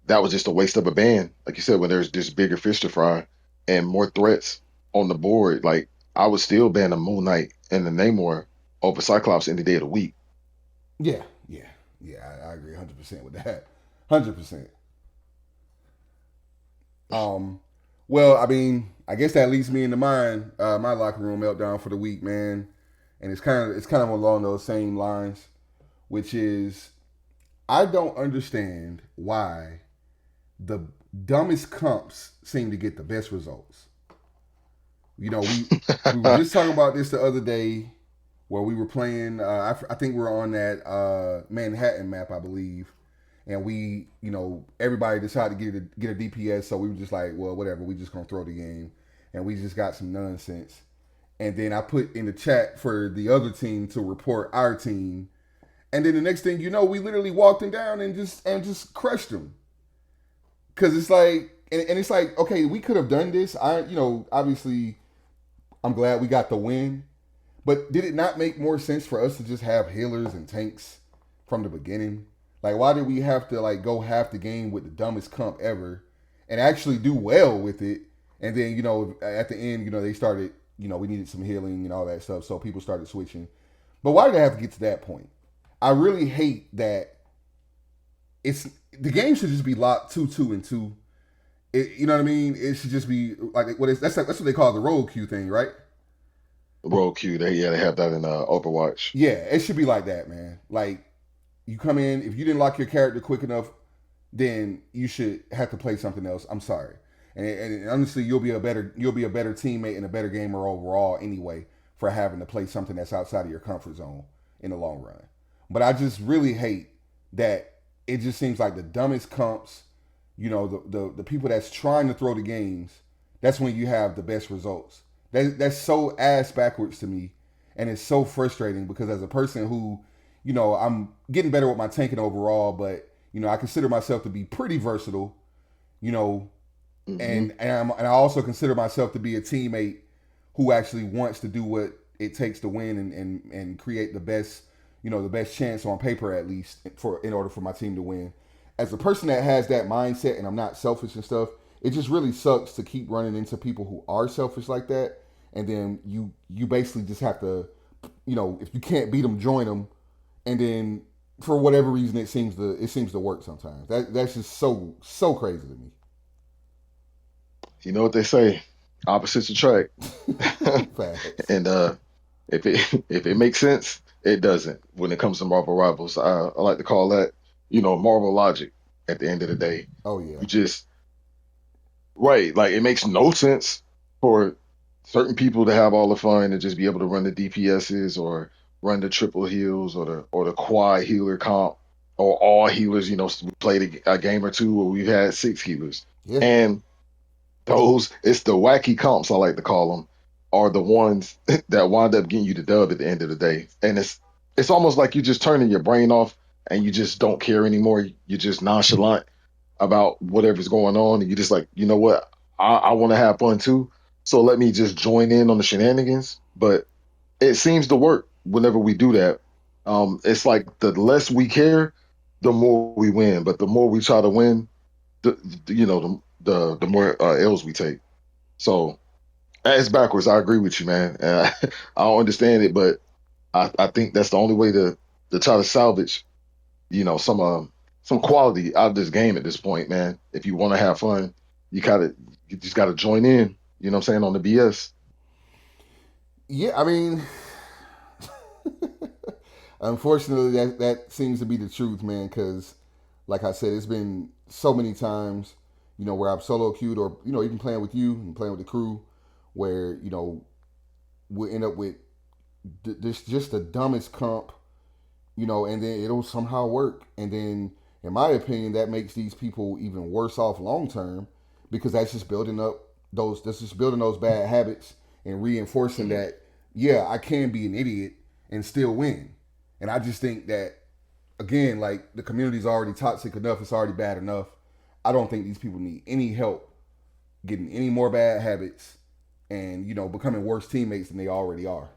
that was just a waste of a ban. Like you said, when there's just bigger fish to fry and more threats on the board, like I would still ban the Moon Knight and the Namor over Cyclops any day of the week. yeah, yeah, yeah. I agree 100% with that. 100%. Um, well, I mean, I guess that leads me into my locker room meltdown for the week, man. And it's kind of along those same lines, which is I don't understand why the dumbest comps seem to get the best results. You know, we were just talking about this the other day where we were playing. I think we are on that Manhattan map, I believe, and everybody decided to get a DPS, so we were just like, well, whatever, we just gonna throw the game, and we just got some nonsense. And then I put in the chat for the other team to report our team, and then the next thing you know, we literally walked them down and just crushed them. Because it's like, and it's like, okay, we could have done this. Obviously, I'm glad we got the win, but did it not make more sense for us to just have healers and tanks from the beginning? Like, why did we have to like go half the game with the dumbest comp ever and actually do well with it? And then at the end, they started, we needed some healing and all that stuff, so people started switching. But why did they have to get to that point? I really hate that it's the game should just be locked 2-2-2. You know what I mean? It should just be like that's what they call the roll queue thing, right? Roll Q, they have that in Overwatch. Yeah, it should be like that, man. Like you come in, if you didn't lock your character quick enough, then you should have to play something else. I'm sorry, and honestly, you'll be a better teammate and a better gamer overall anyway for having to play something that's outside of your comfort zone in the long run. But I just really hate that it just seems like the dumbest comps, the people that's trying to throw the games, that's when you have the best results. That's so ass backwards to me, and it's so frustrating because as a person who, I'm getting better with my tanking overall, but I consider myself to be pretty versatile, you know, Hmm. and I also consider myself to be a teammate who actually wants to do what it takes to win and create the best chance on paper at least in order for my team to win. As a person that has that mindset and I'm not selfish and stuff, it just really sucks to keep running into people who are selfish like that, and then you basically just have to, if you can't beat them, join them, and then for whatever reason it seems to work sometimes. That's just so crazy to me. You know what they say, opposites attract. Facts. And if it if it makes sense, it doesn't. When it comes to Marvel Rivals, I like to call that, Marvel logic. At the end of the day, Oh yeah. you just right, like it makes no sense for certain people to have all the fun and just be able to run the DPSs or run the triple heals or the quad healer comp or all healers. We played a game or two where we've had six healers, Yeah. and those it's the wacky comps I like to call them are the ones that wind up getting you the dub at the end of the day. And it's almost like you just turning your brain off and you just don't care anymore. You're just nonchalant about whatever's going on, and you just like, you know what, I want to have fun too. So let me just join in on the shenanigans. But it seems to work whenever we do that. It's like the less we care, the more we win. But the more we try to win, the more L's we take. So it's backwards. I agree with you, man. I don't understand it, but I think that's the only way to try to salvage, some quality out of this game at this point, man. If you want to have fun, you just gotta join in. You know what I'm saying, on the BS. Yeah, I mean, unfortunately, that seems to be the truth, man. Because, like I said, it's been so many times, where I've solo queued or even playing with you and playing with the crew, where we end up with this just the dumbest comp, and then it'll somehow work, and then, in my opinion, that makes these people even worse off long term because that's just building those bad habits and reinforcing Mhm. that, yeah, I can be an idiot and still win. And I just think that, again, like the community's already toxic enough, it's already bad enough. I don't think these people need any help getting any more bad habits and, becoming worse teammates than they already are.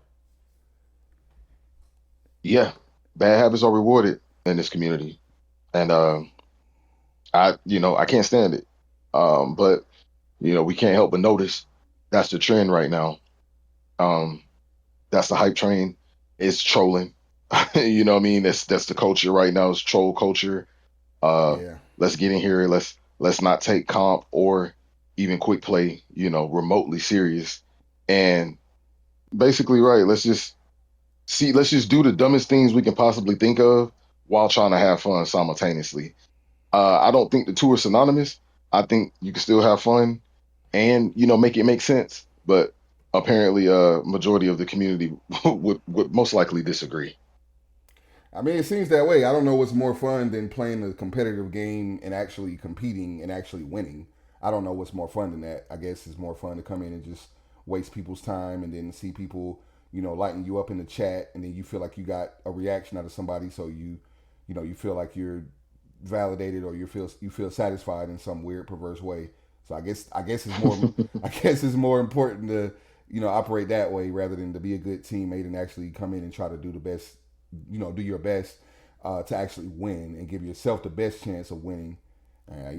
Yeah, bad habits are rewarded in this community, and I can't stand it. But we can't help but notice that's the trend right now. Um, that's the hype train. It's trolling. What I mean? That's the culture right now. It's troll culture. Uh, Yeah. let's get in here. Let's not take comp or even quick play, remotely serious. And basically, right, let's just do the dumbest things we can possibly think of while trying to have fun simultaneously. I don't think the two are synonymous. I think you can still have fun and make it make sense. But apparently, majority of the community would most likely disagree. I mean, it seems that way. I don't know what's more fun than playing a competitive game and actually competing and actually winning. I don't know what's more fun than that. I guess it's more fun to come in and just waste people's time and then see people, lighting you up in the chat, and then you feel like you got a reaction out of somebody, so you feel like you're validated, or you feel satisfied in some weird perverse way. So I guess it's more I guess it's more important to operate that way rather than to be a good teammate and actually come in and try to do the best, do your best to actually win and give yourself the best chance of winning. I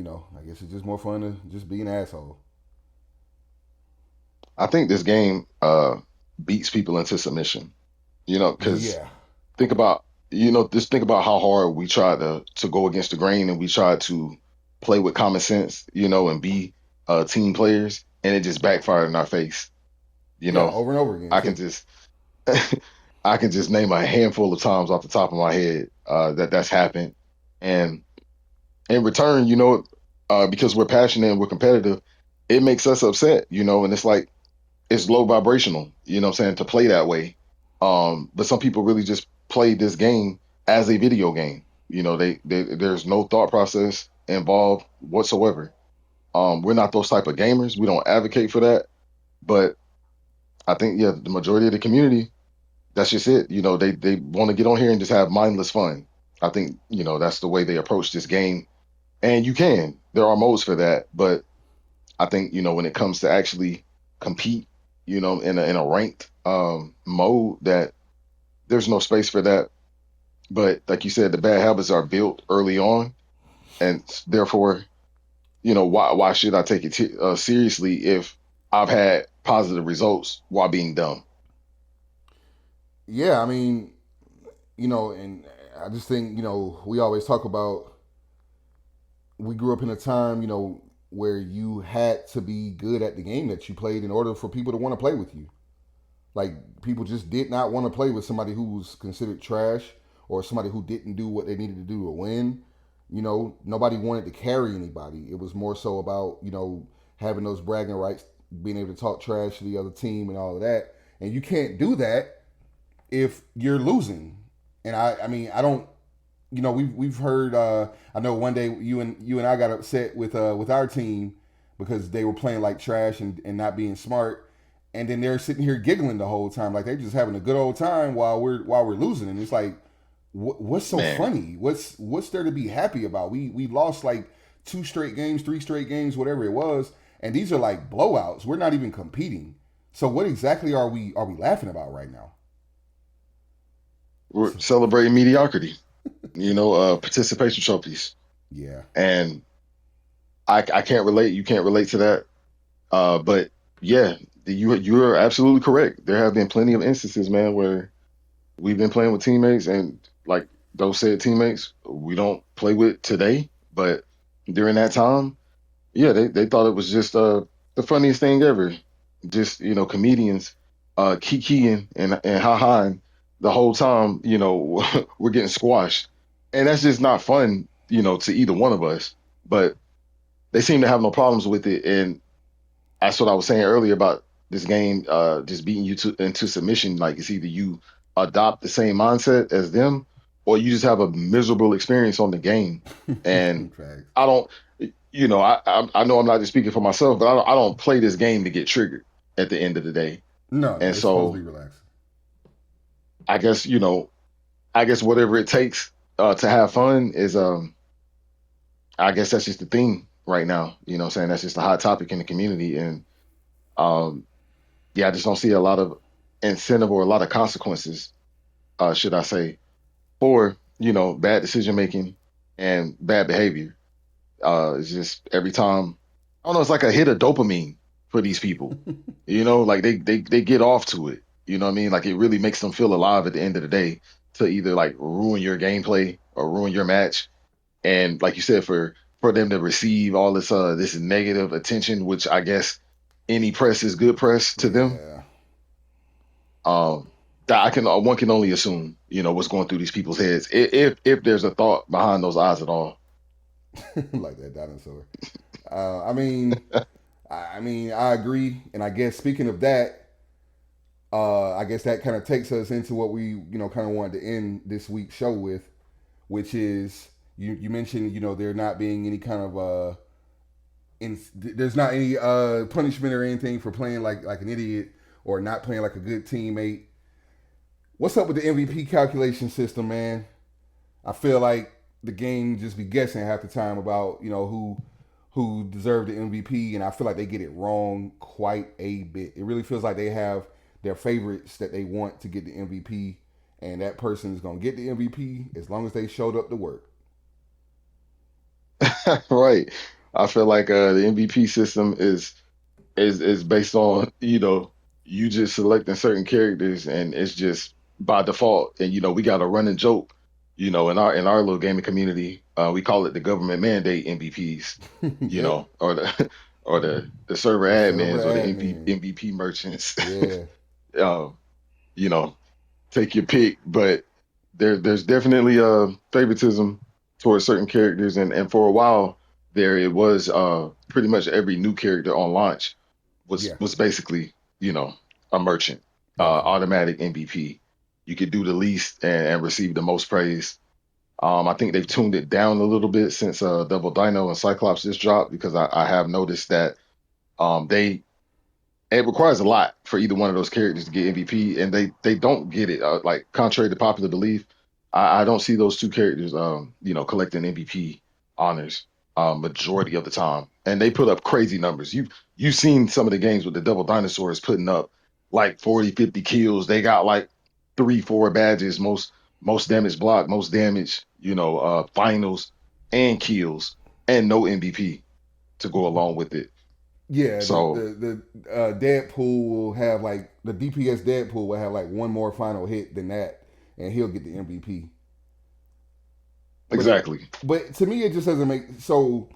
guess it's just more fun to just be an asshole. I think this game beats people into submission. Because Yeah, think about just think about how hard we try to go against the grain and we try to play with common sense, and be team players, and it just backfired in our face. You yeah, know, over and over again I can too. just I can just name a handful of times off the top of my head that's happened, and in return, because we're passionate and we're competitive, it makes us upset, and it's like it's low vibrational, what I'm saying, to play that way. But some people really just play this game as a video game. There's no thought process involved whatsoever. We're not those type of gamers. We don't advocate for that. But I think, yeah, the majority of the community, that's just it. They want to get on here and just have mindless fun. I think, that's the way they approach this game. And you can. There are modes for that, but I think when it comes to actually compete, in a ranked mode, that there's no space for that. But like you said, the bad habits are built early on, and therefore, why should I take it seriously if I've had positive results while being dumb? Yeah, I mean, and I just think we always talk about, we grew up in a time, where you had to be good at the game that you played in order for people to want to play with you. Like, people just did not want to play with somebody who was considered trash or somebody who didn't do what they needed to do to win. Nobody wanted to carry anybody. It was more so about, having those bragging rights, being able to talk trash to the other team and all of that. And you can't do that if you're losing. And I mean, I don't, we've heard. I know one day you and I got upset with our team because they were playing like trash and not being smart, and then they're sitting here giggling the whole time, like they're just having a good old time while we're losing, and it's like, what's so Man, funny? What's there to be happy about? We lost like 2 straight games, 3 straight games, whatever it was, and these are like blowouts. We're not even competing. So what exactly are we laughing about right now? we're celebrating mediocrity, participation trophies. Yeah. And I can't relate. You can't relate to that. But yeah, you're absolutely correct. There have been plenty of instances, man, where we've been playing with teammates, and like those said teammates, we don't play with today. But during that time, yeah, they thought it was just the funniest thing ever. Just comedians kikiing and ha-haing the whole time. We're getting squashed, and that's just not fun. To either one of us. But they seem to have no problems with it, and that's what I was saying earlier about this game just beating you into submission. Like, it's either you adopt the same mindset as them, or you just have a miserable experience on the game. And Facts. I don't, I know I'm not just speaking for myself, but I don't play this game to get triggered at the end of the day. No, no, And it's supposed to so be relaxed. I guess, I guess whatever it takes to have fun is I guess that's just the thing right now. You know what I'm saying? That's just a hot topic in the community. And um yeah, I just don't see a lot of incentive or a lot of consequences, should I say, for, bad decision making and bad behavior. It's just every time, I don't know, it's like a hit of dopamine for these people. Like they get off to it. You know what I mean? Like it really makes them feel alive at the end of the day to either like ruin your gameplay or ruin your match. And like you said, for them to receive all this negative attention, which I guess any press is good press to them. Yeah. Um, that I can one can only assume, what's going through these people's heads if there's a thought behind those eyes at all. Like that dinosaur. I mean, I agree, and I guess speaking of that, I guess that kind of takes us into what we, kind of wanted to end this week's show with, which is you mentioned, there not being any kind of there's not any punishment or anything for playing like an idiot or not playing like a good teammate. What's up with the MVP calculation system, man? I feel like the game just be guessing half the time about who deserved the MVP, and I feel like they get it wrong quite a bit. It really feels like they have their favorites that they want to get the MVP, and that person is gonna get the MVP as long as they showed up to work. Right. I feel like the MVP system is based on, you just selecting certain characters and it's just by default. And we got a running joke, in our little gaming community, we call it the government mandate MVPs, Yep, or the or the server the server admins or the admin. MVP merchants. Yeah, uh, you know, take your pick, but there's definitely favoritism towards certain characters, and for a while there it was pretty much every new character on launch was yeah, was basically a merchant, definitely. automatic MVP. You could do the least and receive the most praise. I think they've tuned it down a little bit since Double Dino and Cyclops just dropped because I have noticed that they it requires a lot for either one of those characters to get MVP, and they don't get it. Like contrary to popular belief, I don't see those two characters, collecting MVP honors majority of the time, and they put up crazy numbers. You've seen some of the games with the Double Dinosaurs putting up like 40, 50 kills. They got like 3, 4 badges, most damage block, most damage, finals and kills, and no MVP to go along with it. Yeah, So Deadpool will have like the DPS Deadpool will have like one more final hit than that, and he'll get the MVP. But it, exactly. but to me, it just doesn't make so.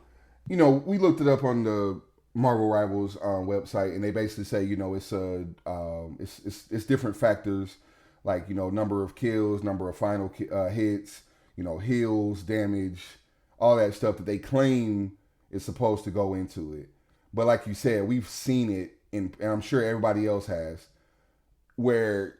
We looked it up on the Marvel Rivals website, and they basically say it's different factors like number of kills, number of final hits, heals, damage, all that stuff that they claim is supposed to go into it. But like you said, we've seen it, and I'm sure everybody else has, where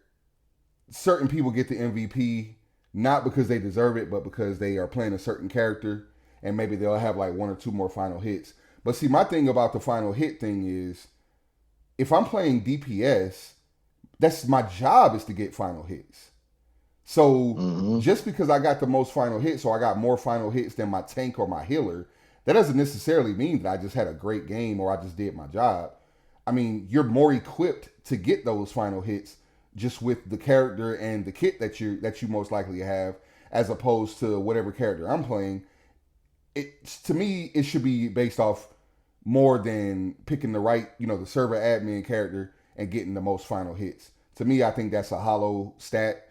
certain people get the MVP not because they deserve it, but because they are playing a certain character, and maybe they'll have like one or two more final hits. But see, my thing about the final hit thing is, if I'm playing DPS, that's my job is to get final hits. So Hmm. just because I got the most final hits, or I got more final hits than my tank or my healer, that doesn't necessarily mean that I just had a great game or I just did my job. I mean, you're more equipped to get those final hits just with the character and the kit that you most likely have, as opposed to whatever character I'm playing. To me, it should be based off more than picking the right, the server admin character and getting the most final hits. To me, I think that's a hollow stat.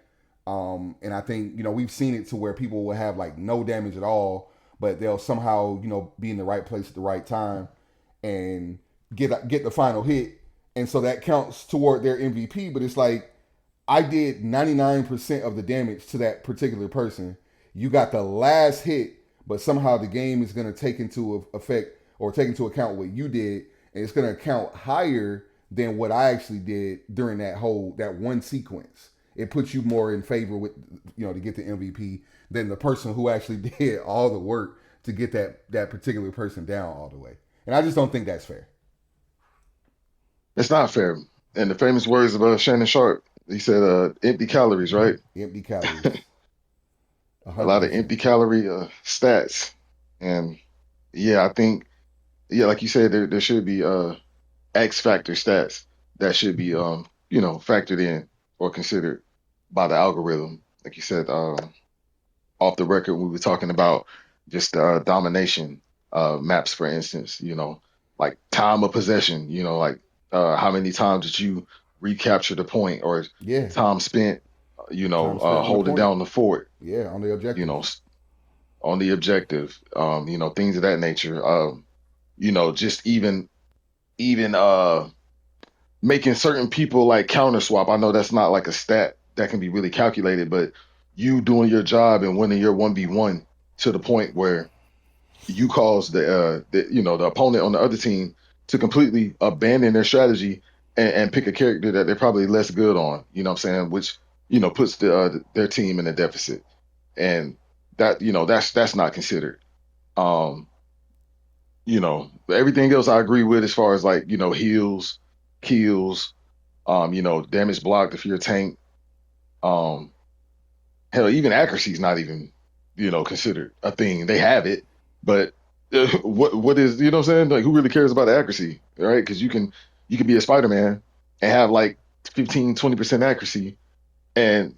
And I think, we've seen it to where people will have like no damage at all, but they'll somehow, be in the right place at the right time and get the final hit. And so that counts toward their MVP, but it's like I did 99% of the damage to that particular person. You got the last hit, but somehow the game is going to take into effect or take into account what you did, and it's going to count higher than what I actually did during that one sequence. It puts you more in favor with to get the MVP than the person who actually did all the work to get that particular person down all the way. And I just don't think that's fair. It's not fair. And the famous words of Shannon Sharp, he said, "Empty calories, right? Empty calories. A hundred lot of percent. empty calorie stats." And yeah, I think yeah, like you said, there should be X factor stats that should be factored in or considered by the algorithm. Like you said, off the record, we were talking about just domination maps, for instance. Like time of possession. Like how many times did you recapture the point, or Yeah. time spent, Time spent on the holding point. down the fort. Yeah, on the You objective. know, on the objective. Things of that nature. Just even making certain people like counter swap. I know that's not like a stat that can be really calculated, but you doing your job and winning your 1v1 to the point where you cause the opponent on the other team to completely abandon their strategy and pick a character that they're probably less good on. You know what I'm saying? Which puts their team in a deficit, and that's not considered. Um, everything else I agree with as far as like heals, kills, damage blocked if you're a tank. Um, hell, even accuracy is not even, considered a thing. They have it, but what is, what I'm saying? Like, who really cares about the accuracy, right? Because you can be a Spider-Man and have like 15-20% accuracy, and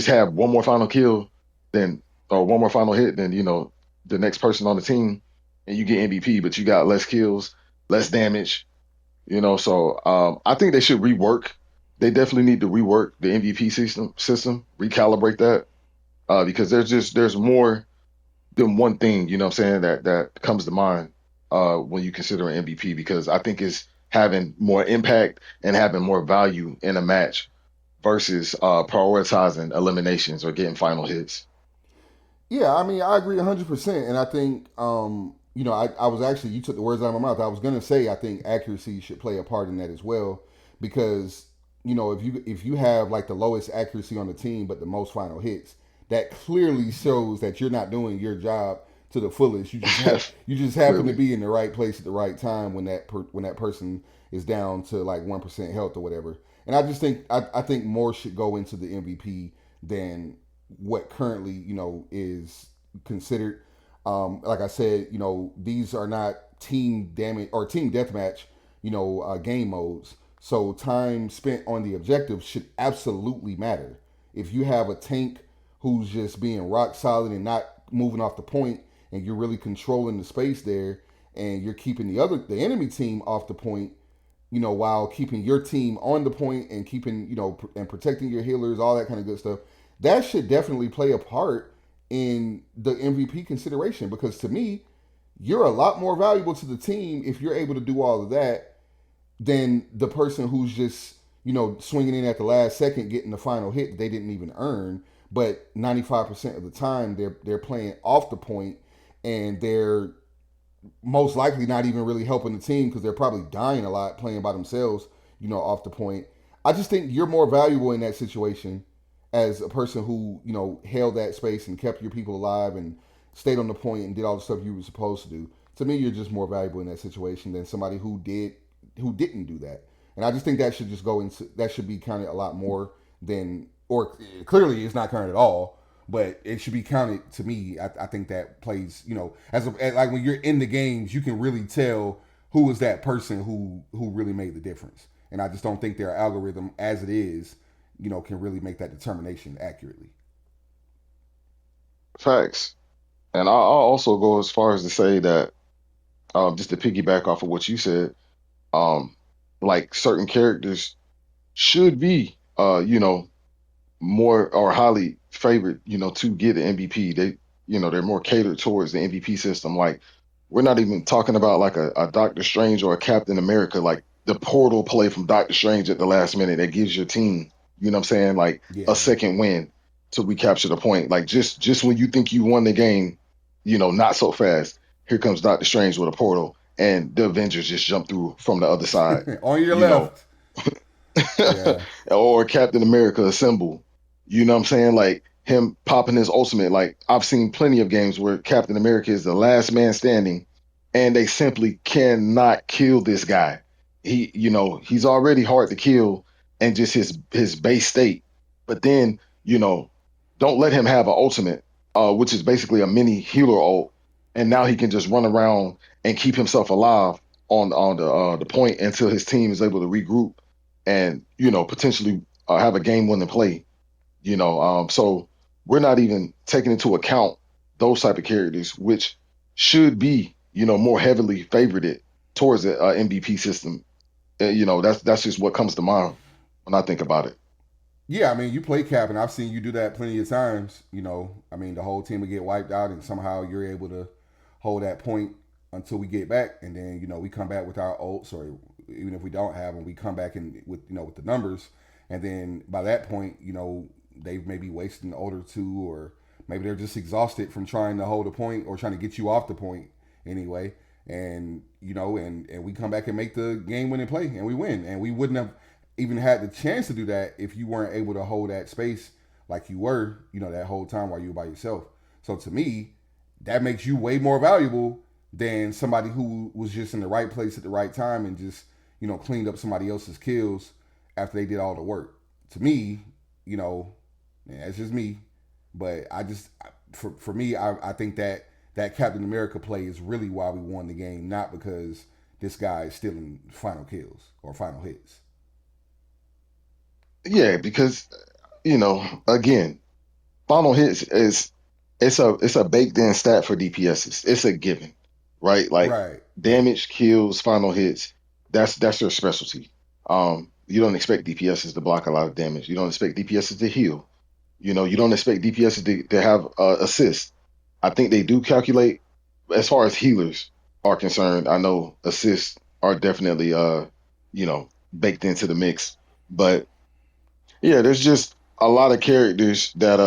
have one more final kill than or one more final hit than the next person on the team, and you get MVP, but you got less kills, less damage. So I think they should rework. They definitely need to rework the MVP system, recalibrate that, because there's more than one thing. You know what I'm saying, that comes to mind when you consider an MVP, because I think it's having more impact and having more value in a match versus prioritizing eliminations or getting final hits. Yeah, I mean, I agree 100%. And I think, I was actually, you took the words out of my mouth. I was going to say, I think accuracy should play a part in that as well. Because, if you have like the lowest accuracy on the team, but the most final hits, that clearly shows that you're not doing your job to the fullest. You just happen to Clearly, be in the right place at the right time when that person is down to like 1% health or whatever. And I just think I think more should go into the MVP than what currently is considered. Like I said, these are not team damage or team deathmatch, game modes. So time spent on the objective should absolutely matter. If you have a tank who's just being rock solid and not moving off the point, and you're really controlling the space there, and you're keeping the enemy team off the point, while keeping your team on the point and keeping, and protecting your healers, all that kind of good stuff. That should definitely play a part in the MVP consideration, because to me, you're a lot more valuable to the team if you're able to do all of that than the person who's just, swinging in at the last second, getting the final hit that they didn't even earn. But 95% of the time, they're playing off the point, and they're most likely not even really helping the team because they're probably dying a lot playing by themselves, off the point. I just think you're more valuable in that situation as a person who, held that space and kept your people alive and stayed on the point and did all the stuff you were supposed to do. To me, you're just more valuable in that situation than somebody who didn't do that. And I just think that should just go into that should be counted a lot more than, or clearly it's not counted at all, but it should be counted to me. I think that plays, like when you're in the games, you can really tell who was that person who really made the difference. And I just don't think their algorithm, as it is, can really make that determination accurately. facts. And I'll also go as far as to say that, just to piggyback off of what you said, um, like certain characters should be, more or highly favored, to get an MVP. They're more catered towards the MVP system. Like, we're not even talking about like a Doctor Strange or a Captain America, like the portal play from Doctor Strange at the last minute that gives your team, what I'm saying, like a Yeah. second win to recapture the point. Like just when you think you won the game, not so fast. Here comes Doctor Strange with a portal, and the Avengers just jump through from the other side. On your You know, left. Yeah. or Captain America assemble. You know what I'm saying? Like him popping his ultimate. Like I've seen plenty of games where Captain America is the last man standing and they simply cannot kill this guy. he's already hard to kill and just his base state. But then, you know, don't let him have an ultimate, which is basically a mini healer ult, and now he can just run around and keep himself alive on the point until his team is able to regroup and potentially have a game winning play. So we're not even taking into account those type of characters, which should be more heavily favored towards the MVP system. That's just what comes to mind when I think about it. Yeah, I mean, you play cap, and I've seen you do that plenty of times. I mean, the whole team will get wiped out, and somehow you're able to hold that point until we get back, and then we come back with our ults, or even if we don't have them, we come back in with with the numbers, and then by that point, they've maybe wasted an ult or two, or maybe they're just exhausted from trying to hold a point or trying to get you off the point anyway, and and we come back and make the game winning play, and we win, and we wouldn't have even had the chance to do that if you weren't able to hold that space like you were, that whole time while you were by yourself. So to me, that makes you way more valuable than somebody who was just in the right place at the right time and just, cleaned up somebody else's kills after they did all the work. To me, that's just me. But for me, I think that Captain America play is really why we won the game, not because this guy is stealing final kills or final hits. Yeah, because again, final hits is it's a baked in stat for DPSs. It's a given, right? Like Right. damage, kills, final hits. That's their specialty. You don't expect DPSs to block a lot of damage. You don't expect DPSs to heal. You don't expect DPSs to have assists. I think they do calculate as far as healers are concerned. I know assists are definitely baked into the mix, but yeah, there's just a lot of characters that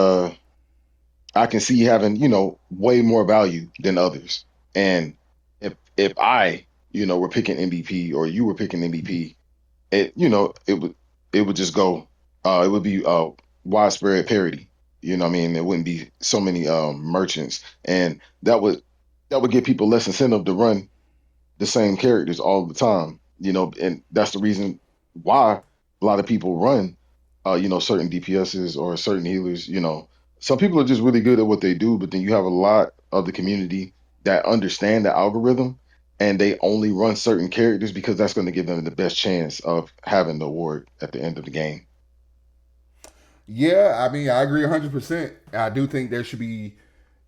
I can see having, way more value than others. And if I, were picking MVP or you were picking MVP, it would just go it would be widespread parity. What I mean? There wouldn't be so many merchants, and that would give people less incentive to run the same characters all the time. And that's the reason why a lot of people run, certain DPSs or certain healers. Some people are just really good at what they do, but then you have a lot of the community that understand the algorithm and they only run certain characters because that's going to give them the best chance of having the award at the end of the game. Yeah, I mean, I agree 100%. I do think there should be.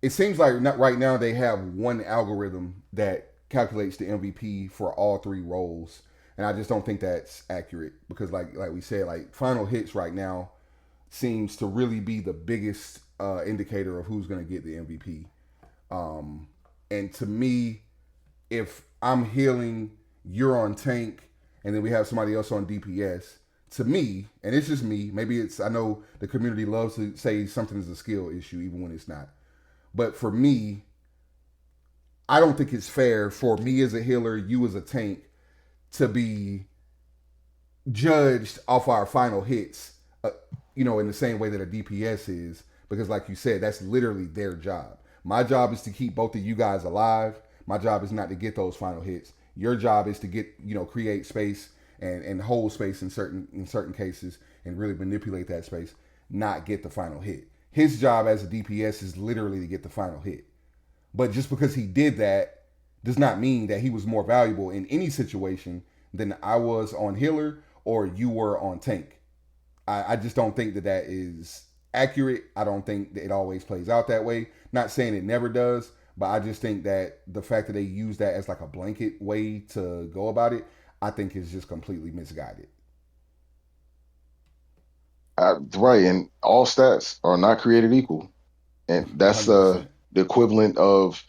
It seems like not right now they have one algorithm that calculates the MVP for all three roles, and I just don't think that's accurate because, like we said, like final hits right now seems to really be the biggest indicator of who's going to get the MVP. And to me, if I'm healing, you're on tank, and then we have somebody else on DPS. To me, and it's just me, maybe it's, I know the community loves to say something is a skill issue, even when it's not. But for me, I don't think it's fair for me as a healer, you as a tank, to be judged off our final hits, in the same way that a DPS is, because like you said, that's literally their job. My job is to keep both of you guys alive. My job is not to get those final hits. Your job is to get, create space and hold space in certain cases and really manipulate that space, not get the final hit. His job as a DPS is literally to get the final hit. But just because he did that does not mean that he was more valuable in any situation than I was on healer or you were on tank. I just don't think that is accurate. I don't think that it always plays out that way. Not saying it never does, but I just think that the fact that they use that as like a blanket way to go about it, I think is just completely misguided. Right, and all stats are not created equal, and that's 100%. the equivalent of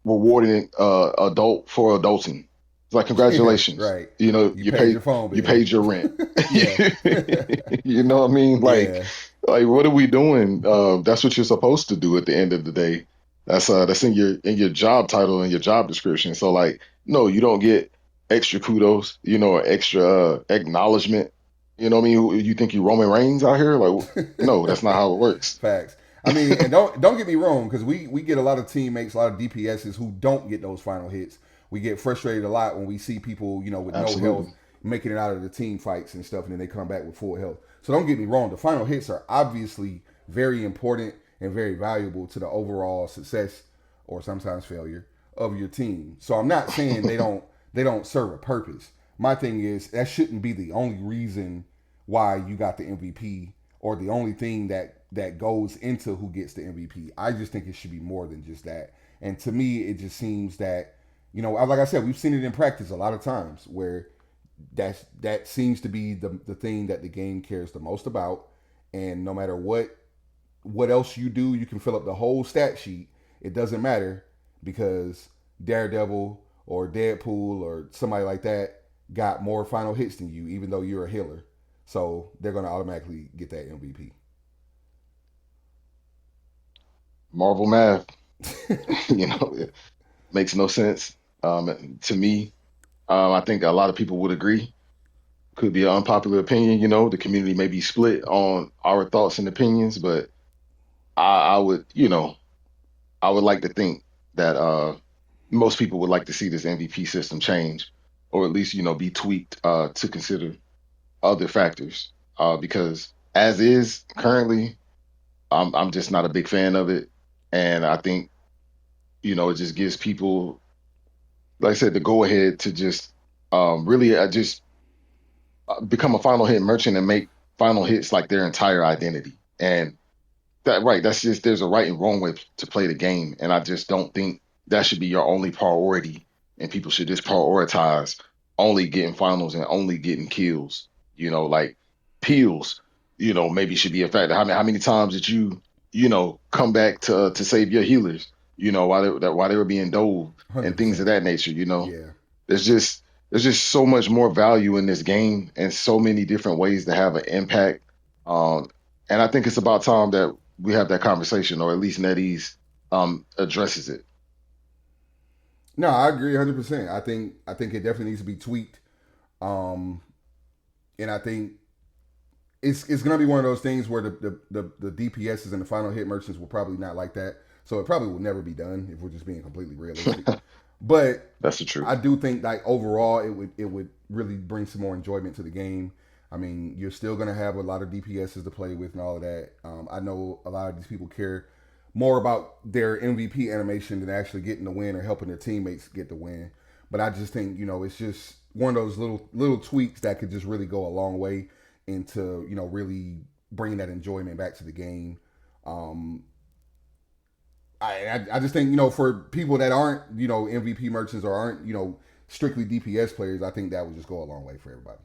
rewarding adult for adulting. It's like congratulations, Right. You you paid paid your phone you bill. paid your rent. Yeah. You know what I mean? Like Yeah. like what are we doing? That's what you're supposed to do at the end of the day. That's in your job title and your job description. So like no, you don't get extra kudos, or extra acknowledgement. You know what I mean? You think you Roman Reigns out here? Like no, that's not how it works. Facts. I mean, and don't get me wrong, because we get a lot of teammates, a lot of DPSs who don't get those final hits. We get frustrated a lot when we see people, with no health Absolutely. making it out of the team fights and stuff, and then they come back with full health. So don't get me wrong, the final hits are obviously very important and very valuable to the overall success or sometimes failure of your team. So I'm not saying they don't serve a purpose. My thing is that shouldn't be the only reason why you got the MVP or the only thing that goes into who gets the MVP. I just think it should be more than just that. And to me, it just seems that, like I said, we've seen it in practice a lot of times where that seems to be the thing that the game cares the most about. And no matter what else you do, you can fill up the whole stat sheet. It doesn't matter because Daredevil or Deadpool or somebody like that got more final hits than you, even though you're a healer. So they're going to automatically get that MVP. Marvel math, it makes no sense to me. I think a lot of people would agree. Could be an unpopular opinion. The community may be split on our thoughts and opinions, but I would, I would like to think that most people would like to see this MVP system change, or at least, be tweaked to consider other factors. Because as is currently, I'm just not a big fan of it, and I think it just gives people, like I said, the go ahead to just really just become a final hit merchant and make final hits like their entire identity. And that's just there's a right and wrong way to play the game, and I just don't think that should be your only priority. And people should just prioritize only getting finals and only getting kills. Like peels. Maybe should be a factor. How many times did come back to save your healers? While they were being dove and things of 100%. that nature. Yeah. There's just there's just so much more value in this game and so many different ways to have an impact. Um, and I think it's about time that we have that conversation, or at least NetEase addresses it. No, I agree 100%. I think it definitely needs to be tweaked. Um, and I think it's gonna be one of those things where the DPSs and the final hit merchants will probably not like that. So it probably will never be done if we're just being completely realistic. But That's the truth. I do think like overall it would really bring some more enjoyment to the game. I mean, you're still gonna have a lot of DPSs to play with and all of that. I know a lot of these people care more about their MVP animation than actually getting the win or helping their teammates get the win. But I just think it's just one of those little tweaks that could just really go a long way into really bringing that enjoyment back to the game. Um, I just think for people that aren't MVP merchants or aren't strictly DPS players, I think that would just go a long way for everybody.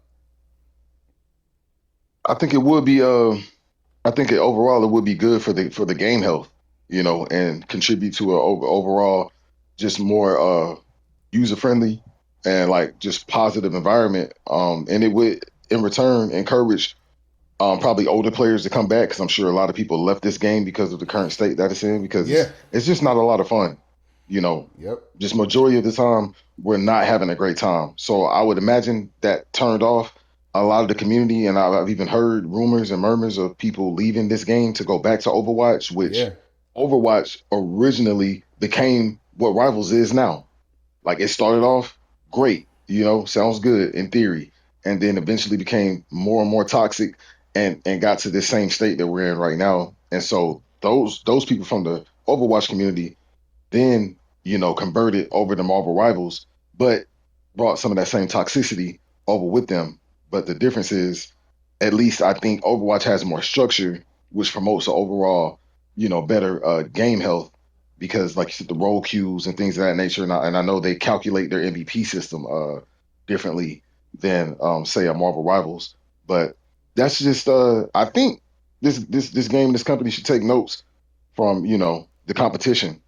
I think it would be. I think overall it would be good for the game health, and contribute to a overall just more user friendly and like just positive environment. And it would in return encourage probably older players to come back because I'm sure a lot of people left this game because of the current state that it's in because Yeah. it's just not a lot of fun. You know, Yep. just majority of the time we're not having a great time. So I would imagine that turned off a lot of the community, and I've even heard rumors and murmurs of people leaving this game to go back to Overwatch, which Yeah. Overwatch originally became what Rivals is now. Like it started off great, sounds good in theory, and then eventually became more and more toxic and got to this same state that we're in right now. And so those people from the Overwatch community then, converted over to Marvel Rivals, but brought some of that same toxicity over with them. But the difference is, at least I think Overwatch has more structure, which promotes an overall, better game health because, like you said, the role queues and things of that nature. And I know they calculate their MVP system differently than, say, a Marvel Rivals. But that's just, I think this game, this company should take notes from, the competition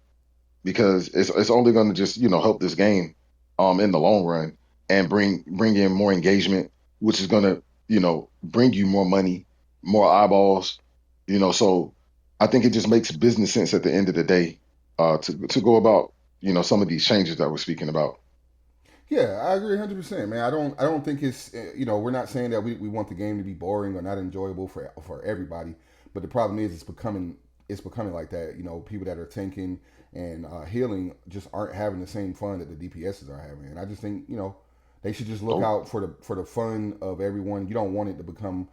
because it's only going to just help this game in the long run and bring in more engagement, which is going to bring you more money, more eyeballs, So I think it just makes business sense at the end of the day to go about some of these changes that we're speaking about. Yeah, I agree 100%, man. I don't think it's we're not saying that we want the game to be boring or not enjoyable for everybody, but the problem is it's becoming like that. People that are tanking and healing just aren't having the same fun that the DPSs are having, and I just think They should just look Nope. out for the fun of everyone. You don't want it to become,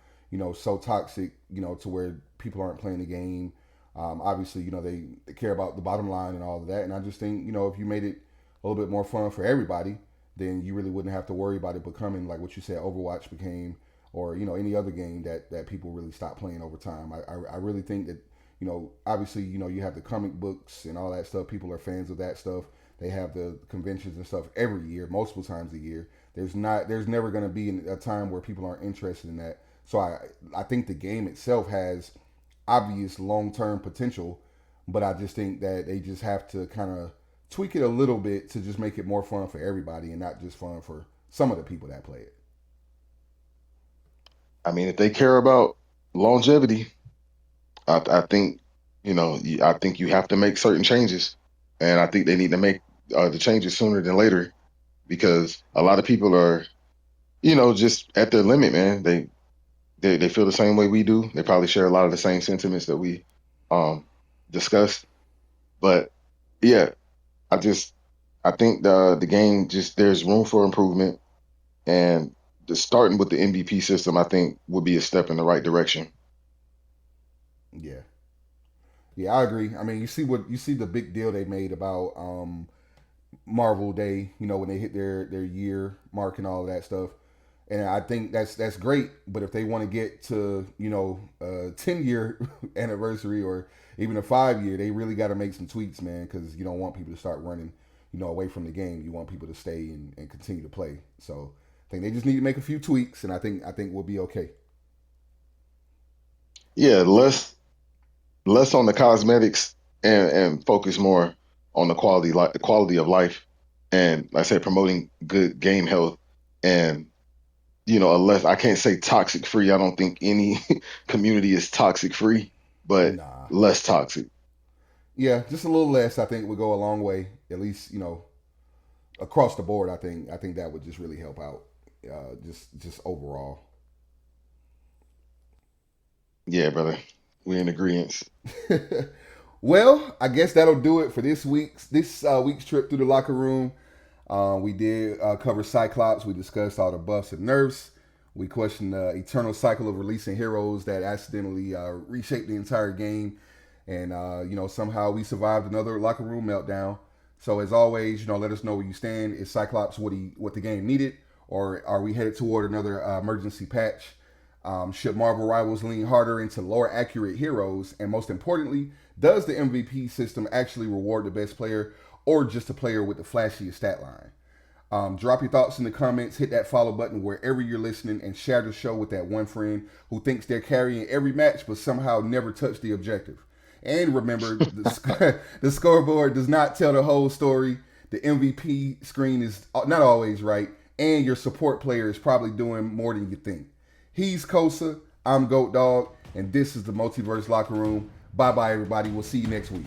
so toxic, to where people aren't playing the game. Obviously, they care about the bottom line and all of that. And I just think, if you made it a little bit more fun for everybody, then you really wouldn't have to worry about it becoming like what you said Overwatch became, or any other game that people really stop playing over time. I really think that obviously you have the comic books and all that stuff. People are fans of that stuff. They have the conventions and stuff every year, multiple times a year. There's never going to be a time where people aren't interested in that. So I think the game itself has obvious long term potential, but I just think that they just have to kind of tweak it a little bit to just make it more fun for everybody and not just fun for some of the people that play it. I mean, if they care about longevity, I think I think you have to make certain changes, and I think they need to make the changes sooner than later because a lot of people are just at their limit, man. They feel the same way we do. They probably share a lot of the same sentiments that we um discussed. But yeah, I just I think the game just there's room for improvement, and the starting with the MVP system I think would be a step in the right direction. Yeah, yeah, I agree. I mean, you see the big deal they made about Marvel Day, when they hit their year mark and all of that stuff. And I think that's great. But if they want to get to a 10-year anniversary or even a 5-year, they really got to make some tweaks, man, because you don't want people to start running away from the game. You want people to stay and continue to play. So I think they just need to make a few tweaks, and I think we'll be okay. Yeah, less on the cosmetics and focus more on the quality of life, and like I said, promoting good game health, and unless I can't say toxic free. I don't think any community is toxic free, but Nah, less toxic. yeah, just a little less. I think would go a long way. At least across the board. I think that would just really help out. Just overall. Yeah, brother, we in agreement. Well, I guess that'll do it for this week's trip through the locker room. We did cover Cyclops. We discussed all the buffs and nerfs. We questioned the eternal cycle of releasing heroes that accidentally reshaped the entire game, and somehow we survived another locker room meltdown. So as always, let us know where you stand. Is Cyclops what the game needed, or are we headed toward another emergency patch? Should Marvel Rivals lean harder into lower accurate heroes? And most importantly, does the MVP system actually reward the best player or just a player with the flashiest stat line? Drop your thoughts in the comments, hit that follow button wherever you're listening, and share the show with that one friend who thinks they're carrying every match but somehow never touched the objective. And remember, the scoreboard does not tell the whole story. The MVP screen is not always right, and your support player is probably doing more than you think. He's Kosa, I'm GoatDawg, and this is the Multiverse Locker Room. Bye bye, everybody. We'll see you next week.